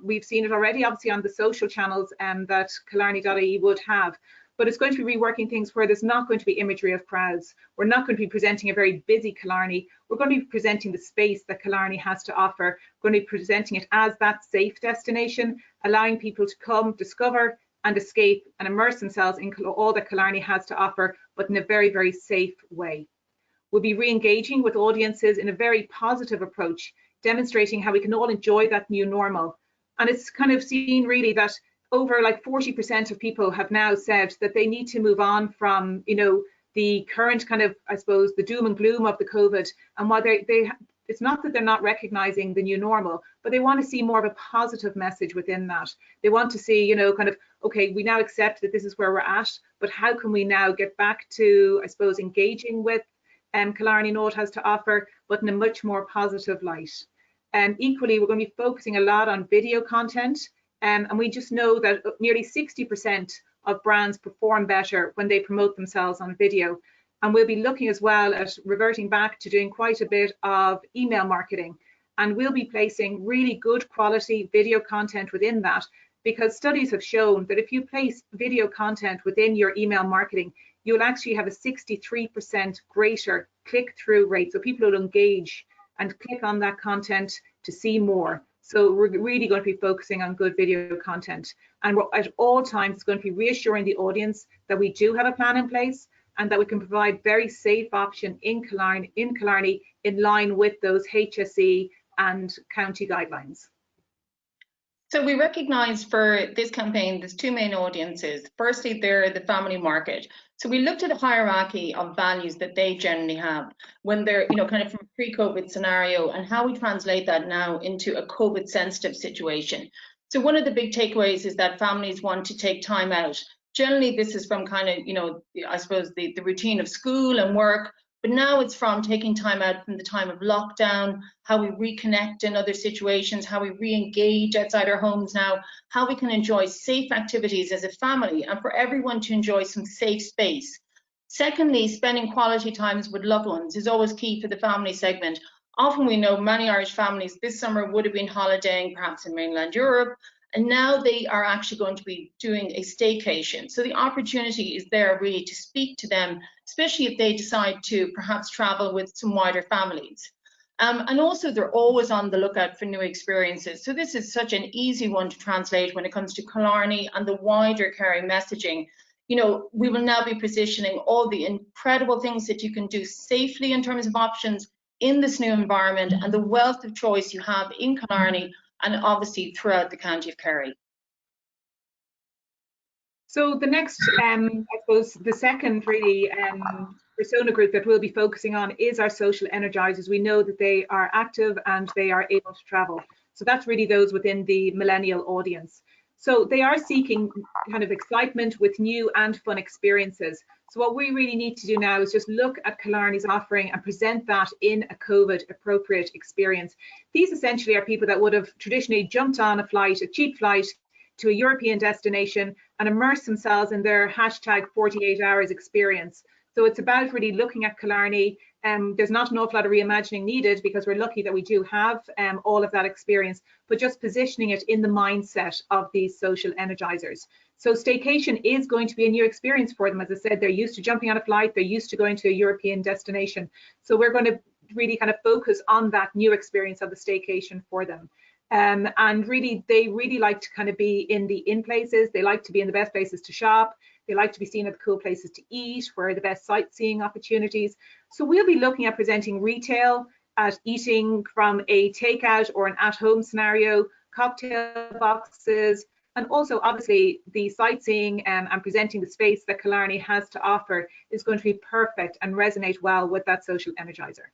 we've seen it already, obviously, on the social channels that Killarney.ie would have. But it's going to be reworking things where there's not going to be imagery of crowds. We're not going to be presenting a very busy Killarney. We're going to be presenting the space that Killarney has to offer. We're going to be presenting it as that safe destination, allowing people to come, discover and escape and immerse themselves in all that Killarney has to offer, but in a very, very safe way. We'll be re-engaging with audiences in a very positive approach, demonstrating how we can all enjoy that new normal. And it's kind of seen really that over like 40% of people have now said that they need to move on from, you know, the current kind of, I suppose, the doom and gloom of the COVID. And while it's not that they're not recognizing the new normal, but they want to see more of a positive message within that. They want to see, you know, kind of, okay, we now accept that this is where we're at, but how can we now get back to, I suppose, engaging with Killarney and all it has to offer, but in a much more positive light. Equally, we're going to be focusing a lot on video content. And we just know that nearly 60% of brands perform better when they promote themselves on video. And we'll be looking as well at reverting back to doing quite a bit of email marketing. And we'll be placing really good quality video content within that, because studies have shown that if you place video content within your email marketing, you'll actually have a 63% greater click-through rate. So people will engage and click on that content to see more. So we're really going to be focusing on good video content. And we're at all times going to be reassuring the audience that we do have a plan in place and that we can provide very safe option in Killarney in line with those HSE and county guidelines. So we recognise for this campaign, there's two main audiences. Firstly, they're the family market. So we looked at a hierarchy of values that they generally have when they're, you know, kind of from a pre-COVID scenario, and how we translate that now into a COVID sensitive situation. So one of the big takeaways is that families want to take time out. Generally, this is from kind of, you know, I suppose the routine of school and work, but now it's from taking time out from the time of lockdown, how we reconnect in other situations, how we re-engage outside our homes now, how we can enjoy safe activities as a family and for everyone to enjoy some safe space. Secondly, spending quality times with loved ones is always key for the family segment. Often we know many Irish families this summer would have been holidaying perhaps in mainland Europe, and now they are actually going to be doing a staycation. So the opportunity is there really to speak to them, especially if they decide to perhaps travel with some wider families. And also they're always on the lookout for new experiences. So this is such an easy one to translate when it comes to Killarney and the wider Kerry messaging. You know, we will now be positioning all the incredible things that you can do safely in terms of options in this new environment and the wealth of choice you have in Killarney and obviously throughout the county of Kerry. So the next, I suppose, the second really persona group that we'll be focusing on is our social energizers. We know that they are active and they are able to travel. So that's really those within the millennial audience. So they are seeking kind of excitement with new and fun experiences. So what we really need to do now is just look at Killarney's offering and present that in a COVID appropriate experience. These essentially are people that would have traditionally jumped on a flight, a cheap flight, to a European destination and immerse themselves in their hashtag 48 hours experience. So it's about really looking at Killarney. There's not an awful lot of reimagining needed because we're lucky that we do have all of that experience, but just positioning it in the mindset of these social energizers. So staycation is going to be a new experience for them. As I said, they're used to jumping on a flight, they're used to going to a European destination. So we're going to really kind of focus on that new experience of the staycation for them. And really, they really like to kind of be in places. They like to be in the best places to shop. They like to be seen at the cool places to eat, where are the best sightseeing opportunities. So we'll be looking at presenting retail, at eating from a takeout or an at-home scenario, cocktail boxes, and also obviously the sightseeing and presenting the space that Killarney has to offer is going to be perfect and resonate well with that social energizer.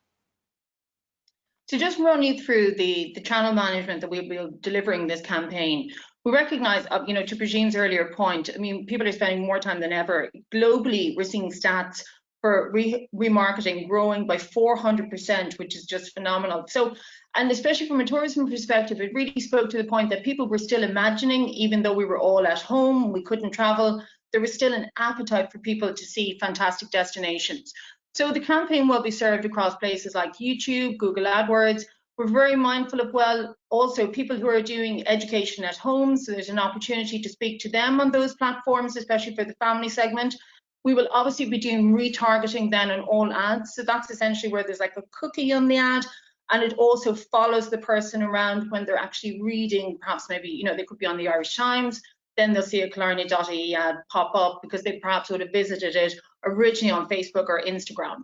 To just run you through the channel management that we'll be delivering this campaign, we recognise, you know, to Brigeen's earlier point, I mean, people are spending more time than ever. Globally, we're seeing stats for remarketing growing by 400%, which is just phenomenal. So, and especially from a tourism perspective, it really spoke to the point that people were still imagining, even though we were all at home, we couldn't travel, there was still an appetite for people to see fantastic destinations. So the campaign will be served across places like YouTube, Google AdWords. We're very mindful of, well, also people who are doing education at home, so there's an opportunity to speak to them on those platforms, especially for the family segment. We will obviously be doing retargeting then on all ads. So that's essentially where there's like a cookie on the ad, and it also follows the person around when they're actually reading, perhaps maybe, you know, they could be on the Irish Times, then they'll see a Killarney.ie ad pop up because they perhaps would have visited it originally on Facebook or Instagram.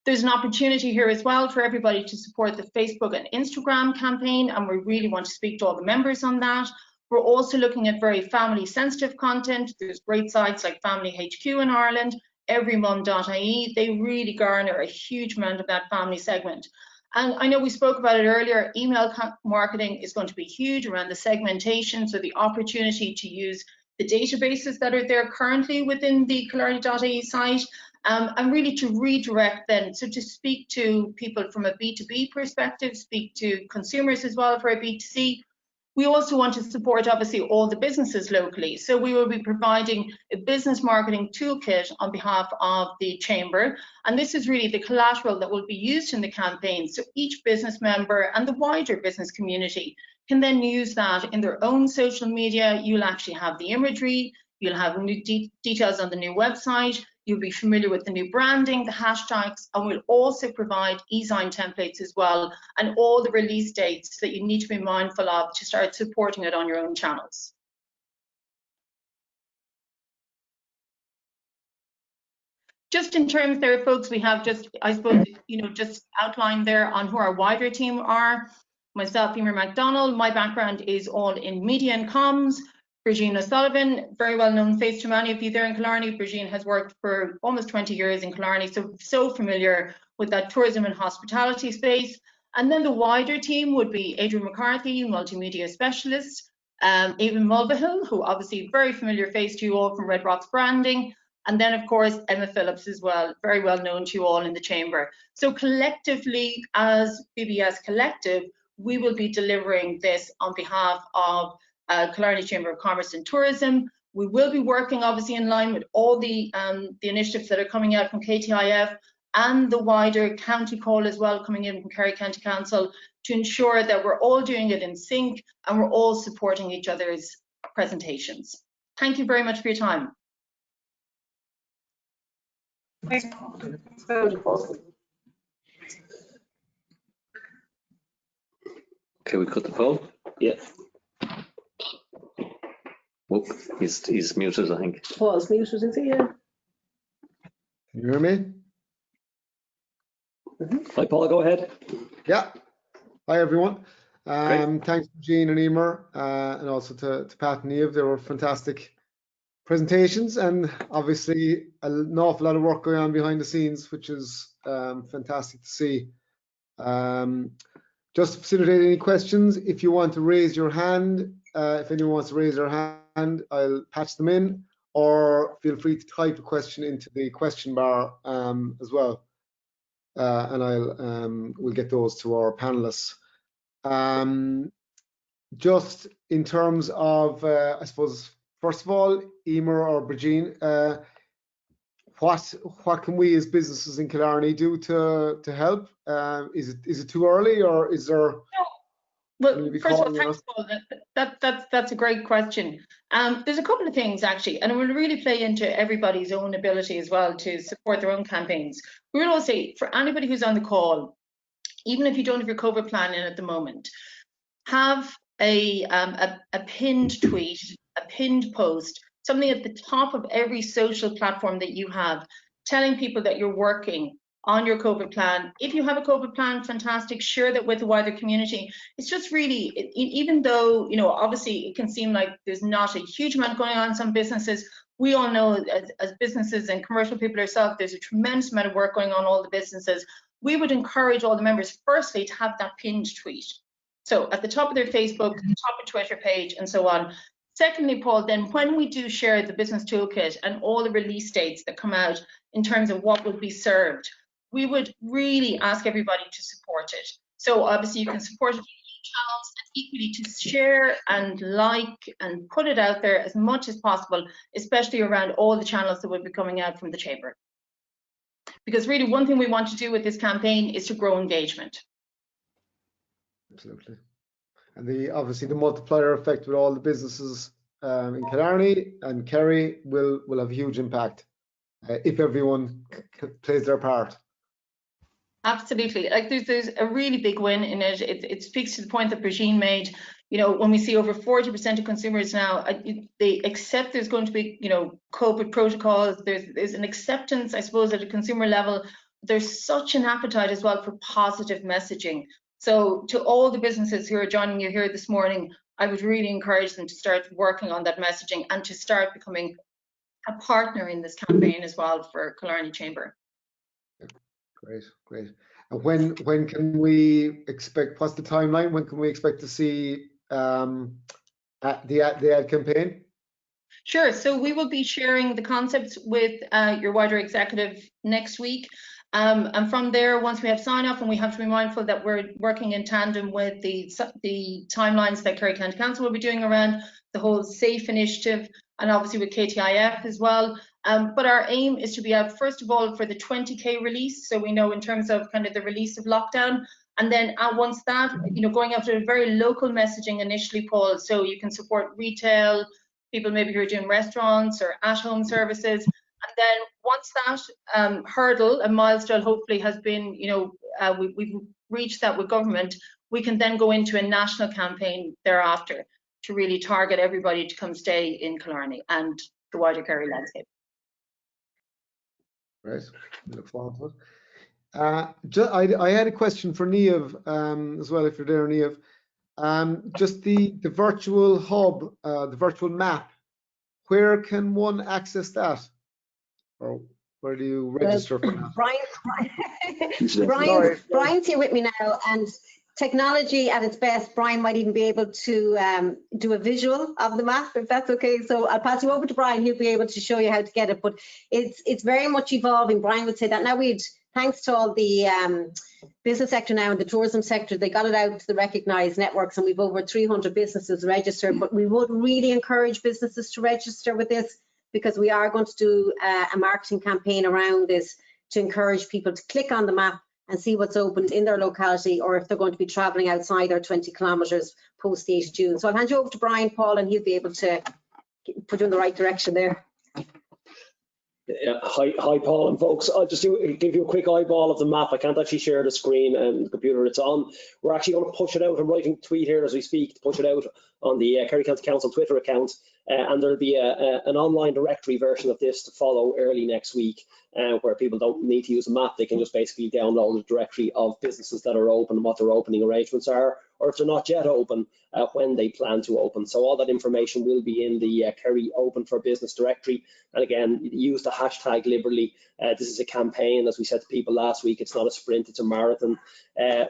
There's an opportunity here as well for everybody to support the Facebook and Instagram campaign, and we really want to speak to all the members on that. We're also looking at very family sensitive content. There's great sites like Family HQ in Ireland, everymum.ie. They really garner a huge amount of that family segment. And I know we spoke about it earlier, email marketing is going to be huge around the segmentation, so the opportunity to use the databases that are there currently within the Killarney.ie site, and really to redirect then, so to speak to people from a B2B perspective, speak to consumers as well for a B2C. We also want to support obviously all the businesses locally. So we will be providing a business marketing toolkit on behalf of the Chamber. And this is really the collateral that will be used in the campaign. So each business member and the wider business community can then use that in their own social media. You'll actually have the imagery, you'll have new details on the new website, you'll be familiar with the new branding, the hashtags, and we'll also provide e-sign templates as well, and all the release dates that you need to be mindful of to start supporting it on your own channels. Just in terms there, folks, we have just, I suppose, you know, just outlined there on who our wider team are. Myself, Eimear MacDonald, my background is all in media and comms. Brigeen O'Sullivan, very well known face to many of you there in Killarney. Brigeen has worked for almost 20 years in Killarney, so familiar with that tourism and hospitality space. And then the wider team would be Adrian McCarthy, multimedia specialist, Aidan Mulvihill, who obviously very familiar face to you all from Red Rocks branding, and then of course Emma Phillips as well, very well known to you all in the Chamber. So collectively, as BBS Collective, we will be delivering this on behalf of Killarney Chamber of Commerce and Tourism. We will be working obviously in line with all the initiatives that are coming out from KTIF and the wider county call as well coming in from Kerry County Council to ensure that we're all doing it in sync and we're all supporting each other's presentations. Thank you very much for your time. Okay, we cut the phone. Yeah. Oh, he's muted, I think. Paul's muted, is he? Yeah. Can you hear me? Hi, Paul, go ahead. Yeah. Hi, everyone. Thanks to Jean and Eimear, and also to Pat and Niamh. They were fantastic presentations, and obviously an awful lot of work going on behind the scenes, which is fantastic to see. Just to facilitate any questions, if you want to raise your hand, if anyone wants to raise their hand, I'll patch them in, or feel free to type a question into the question bar as well, and we'll get those to our panelists. Just in terms of, I suppose, first of all, Eimear or Brigeen, what can we as businesses in Killarney do to help? Is it too early, or is there? Well, first of all, thanks, Paul. That's a great question. There's a couple of things actually, and it will really play into everybody's own ability as well to support their own campaigns. We will also say, for anybody who's on the call, even if you don't have your COVID plan in at the moment, have a pinned tweet, a pinned post something at the top of every social platform that you have, telling people that you're working on your COVID plan. If you have a COVID plan, fantastic, share that with the wider community. It's just really, even though, you know, obviously it can seem like there's not a huge amount going on in some businesses, we all know as businesses and commercial people ourselves, there's a tremendous amount of work going on in all the businesses. We would encourage all the members, firstly, to have that pinned tweet. So at the top of their Facebook, the top of Twitter page, and so on. Secondly, Paul, then when we do share the business toolkit and all the release dates that come out in terms of what will be served, we would really ask everybody to support it. So obviously you can support it in channels, and equally to share and like and put it out there as much as possible, especially around all the channels that will be coming out from the Chamber. Because really one thing we want to do with this campaign is to grow engagement. Absolutely. And obviously the multiplier effect with all the businesses in Killarney and Kerry will have a huge impact if everyone plays their part. Absolutely. Like there's a really big win in it. It speaks to the point that Brigeen made. You know, when we see over 40% of consumers now, they accept there's going to be, you know, COVID protocols. There's an acceptance, I suppose, at a consumer level. There's such an appetite as well for positive messaging. So to all the businesses who are joining you here this morning, I would really encourage them to start working on that messaging and to start becoming a partner in this campaign as well for Killarney Chamber. Great, great. And when can we expect, what's the timeline? When can we expect to see the ad campaign? Sure. So we will be sharing the concepts with your wider executive next week. And from there, once we have sign off, and we have to be mindful that we're working in tandem with the timelines that Kerry County Council will be doing around the whole SAFE initiative, and obviously with KTIF as well. But our aim is to be out, first of all, for the 20K release. So we know in terms of kind of the release of lockdown. And then once that, you know, going after a very local messaging initially, Paul, so you can support retail, people maybe who are doing restaurants or at-home services. And then once that hurdle and milestone hopefully has been, you know, we've reached that with government, we can then go into a national campaign thereafter to really target everybody to come stay in Killarney and the wider Kerry landscape. Right, look forward to it. I had a question for Niamh as well, if you're there, Niamh. Just the virtual hub, the virtual map, where can one access that? Or where do you register for that? Brian's here with me now, and technology at its best, Brian might even be able to do a visual of the map, if that's okay. So I'll pass you over to Brian. He'll be able to show you how to get it, but it's very much evolving. Brian would say that. Now, thanks to all the business sector now and the tourism sector, they got it out to the recognised networks, and we've over 300 businesses registered. But we would really encourage businesses to register with this, because we are going to do a marketing campaign around this to encourage people to click on the map and see what's opened in their locality, or if they're going to be travelling outside their 20 kilometres post the 8th of June. So I'll hand you over to Brian, Paul, and he'll be able to put you in the right direction there. Yeah, hi Paul and folks. I'll just give you a quick eyeball of the map. I can't actually share the screen and the computer it's on. We're actually going to push it out. I'm writing a tweet here as we speak to push it out on the Kerry County Council Twitter account, and there'll be an online directory version of this to follow early next week, where people don't need to use a map. They can just basically download the directory of businesses that are open and what their opening arrangements are, or if they're not yet open, when they plan to open. So all that information will be in the Kerry Open for Business directory. And again, use the hashtag liberally. This is a campaign, as we said to people last week. It's not a sprint, it's a marathon.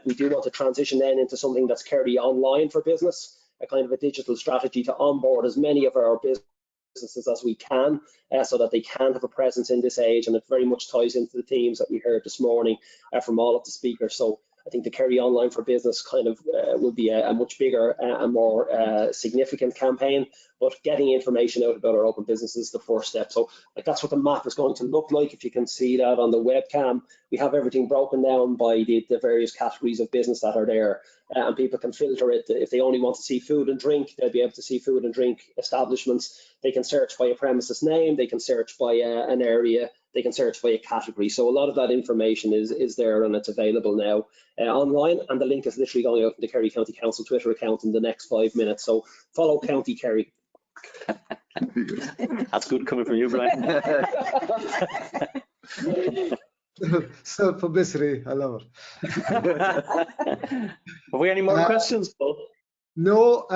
We do want to transition then into something that's Kerry Online for Business, a kind of a digital strategy to onboard as many of our businesses as we can, so that they can have a presence in this age. And it very much ties into the themes that we heard this morning from all of the speakers. So I think the Kerry Online for Business kind of will be a much bigger and more significant campaign, but getting information out about our open business is the first step. So like, that's what the map is going to look like. If you can see that on the webcam, we have everything broken down by the various categories of business that are there, and people can filter it. If they only want to see food and drink, they'll be able to see food and drink establishments. They can search by a premises name, they can search by an area, they can search by a category. So a lot of that information is there, and it's available now online, and the link is literally going out in the Kerry County Council Twitter account in the next 5 minutes. So follow County Kerry, That's good coming from you, Brian. Self-publicity, I love it. Have we any more questions, Paul? No,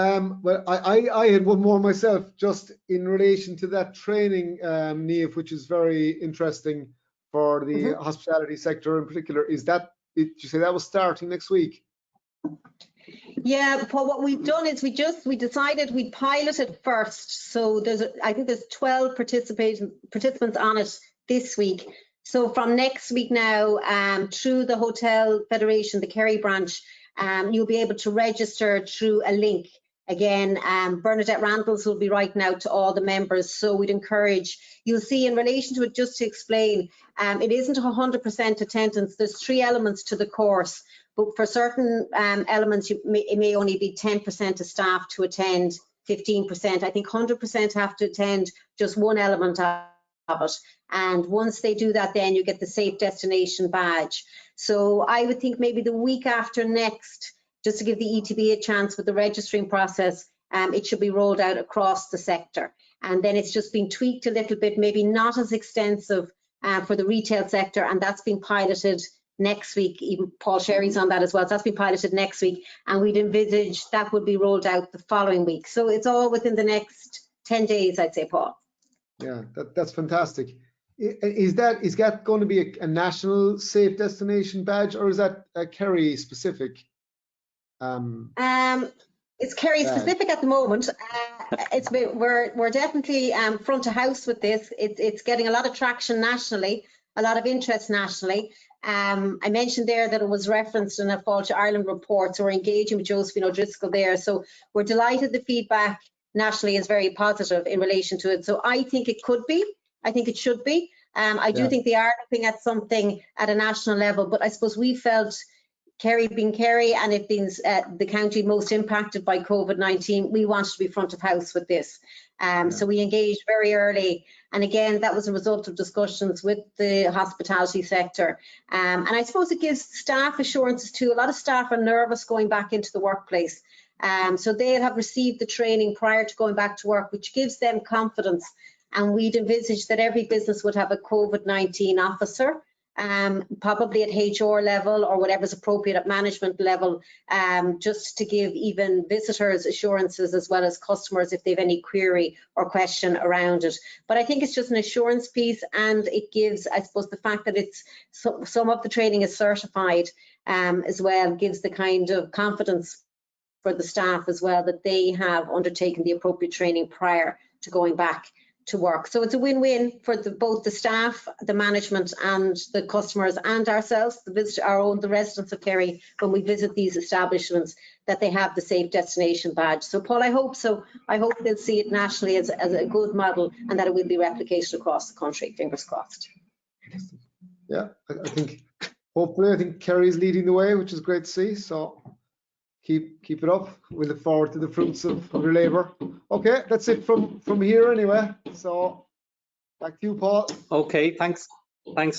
well, I had one more myself, just in relation to that training, Niamh, which is very interesting for the hospitality sector in particular. Did you say that was starting next week? Yeah, Paul, what we've done is we decided we'd pilot it first. So I think there's 12 participants on it this week. So from next week now, through the Hotel Federation, the Kerry branch, you'll be able to register through a link. Again, Bernadette Randalls will be writing out to all the members. So we'd encourage, you'll see in relation to it, just to explain, it isn't 100% attendance. There's 3 elements to the course. But for certain elements, it may only be 10% of staff to attend, 15%. I think 100% have to attend just one element of it. And once they do that, then you get the safe destination badge. So I would think maybe the week after next, just to give the ETB a chance with the registering process, it should be rolled out across the sector. And then it's just been tweaked a little bit, maybe not as extensive for the retail sector, and that's been piloted next week. Even Paul Sherry's on that as well. So that's been piloted next week, and we'd envisage that would be rolled out the following week. So it's all within the next 10 days, I'd say, Paul. Yeah, that's fantastic. Is that going to be a national safe destination badge, or is that a Kerry specific? It's Kerry specific at the moment. We're definitely front of house with this. It's getting a lot of traction nationally, a lot of interest nationally. I mentioned there that it was referenced in a Fall to Ireland report, so we're engaging with Josephine O'Driscoll there. So we're delighted the feedback nationally is very positive in relation to it. So I think it could be. I think it should be. I do think they are looking at something at a national level, but I suppose we felt, Kerry being Kerry and it being the county most impacted by COVID-19, we wanted to be front of house with this. So we engaged very early. And again, that was a result of discussions with the hospitality sector. And I suppose it gives staff assurances too. A lot of staff are nervous going back into the workplace. So they'll have received the training prior to going back to work, which gives them confidence. And we'd envisage that every business would have a COVID-19 officer, probably at HR level or whatever's appropriate at management level, just to give even visitors assurances as well as customers if they have any query or question around it. But I think it's just an assurance piece, and it gives, I suppose, the fact that it's some of the training is certified as well, gives the kind of confidence for the staff as well that they have undertaken the appropriate training prior to going back to work. So it's a win-win for both the staff, the management and the customers and ourselves, the residents of Kerry, when we visit these establishments, that they have the safe destination badge. So Paul, I hope so. I hope they'll see it nationally as a good model and that it will be replicated across the country. Fingers crossed. Yeah, I think hopefully, I think Kerry's leading the way, which is great to see. So keep it up. We look forward to the fruits of your labour. Okay, that's it from here anyway. So back to you, Paul. Okay, thanks,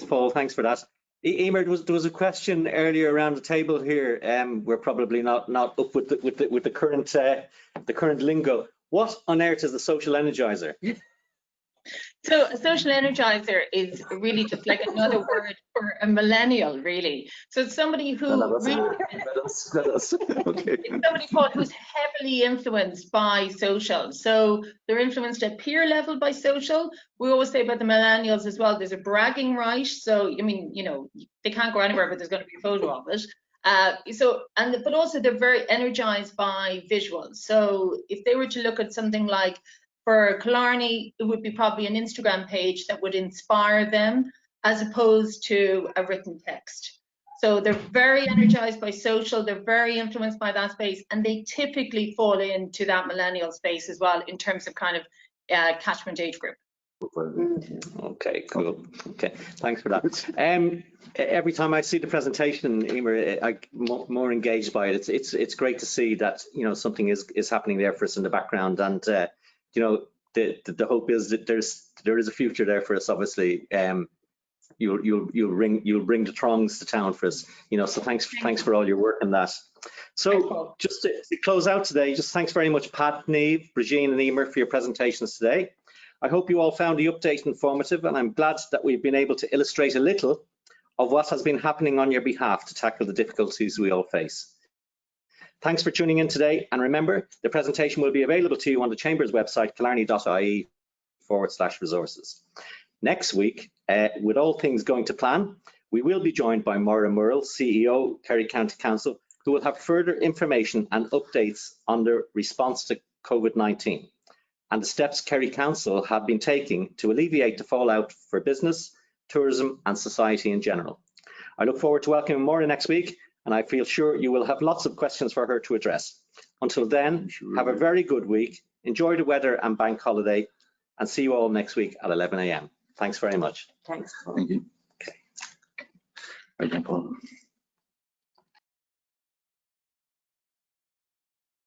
Paul. Thanks for that. Eimear, there was a question earlier around the table here. We're probably not up with the current lingo. What on earth is the social energizer? So a social energizer is really just like another word for a millennial, really. So it's somebody who really, it's somebody, Paul, who's heavily influenced by social. So they're influenced at peer level by social. We always say about the millennials as well, there's a bragging right. So, I mean, you know, they can't go anywhere, but there's going to be a photo of it. But also they're very energized by visuals. So if they were to look at something like, for Killarney, it would be probably an Instagram page that would inspire them as opposed to a written text. So they're very energized by social, they're very influenced by that space, and they typically fall into that millennial space as well in terms of kind of catchment age group. Okay, cool. Okay, thanks for that. Every time I see the presentation, Eimear, I'm more engaged by it. It's great to see that, you know, something is happening there for us in the background, and you know, the hope is that there is a future there for us, obviously. you'll bring the throngs to town for us. So thanks for all your work on that. So just to close out today, just thanks very much, Pat, Niamh, Brigeen and Eimear, for your presentations today. I hope you all found the update informative, and I'm glad that we've been able to illustrate a little of what has been happening on your behalf to tackle the difficulties we all face. Thanks for tuning in today, and remember, the presentation will be available to you on the Chamber's website, killarney.ie/resources. Next week, with all things going to plan, we will be joined by Maura Murrell, CEO, Kerry County Council, who will have further information and updates on the response to COVID-19 and the steps Kerry Council have been taking to alleviate the fallout for business, tourism and society in general. I look forward to welcoming Maura next week, and I feel sure you will have lots of questions for her to address. Until then, have a very good week, enjoy the weather and bank holiday, and see you all next week at 11 a.m. Thanks very much. Thanks. Thank you. Okay. Right, Paul.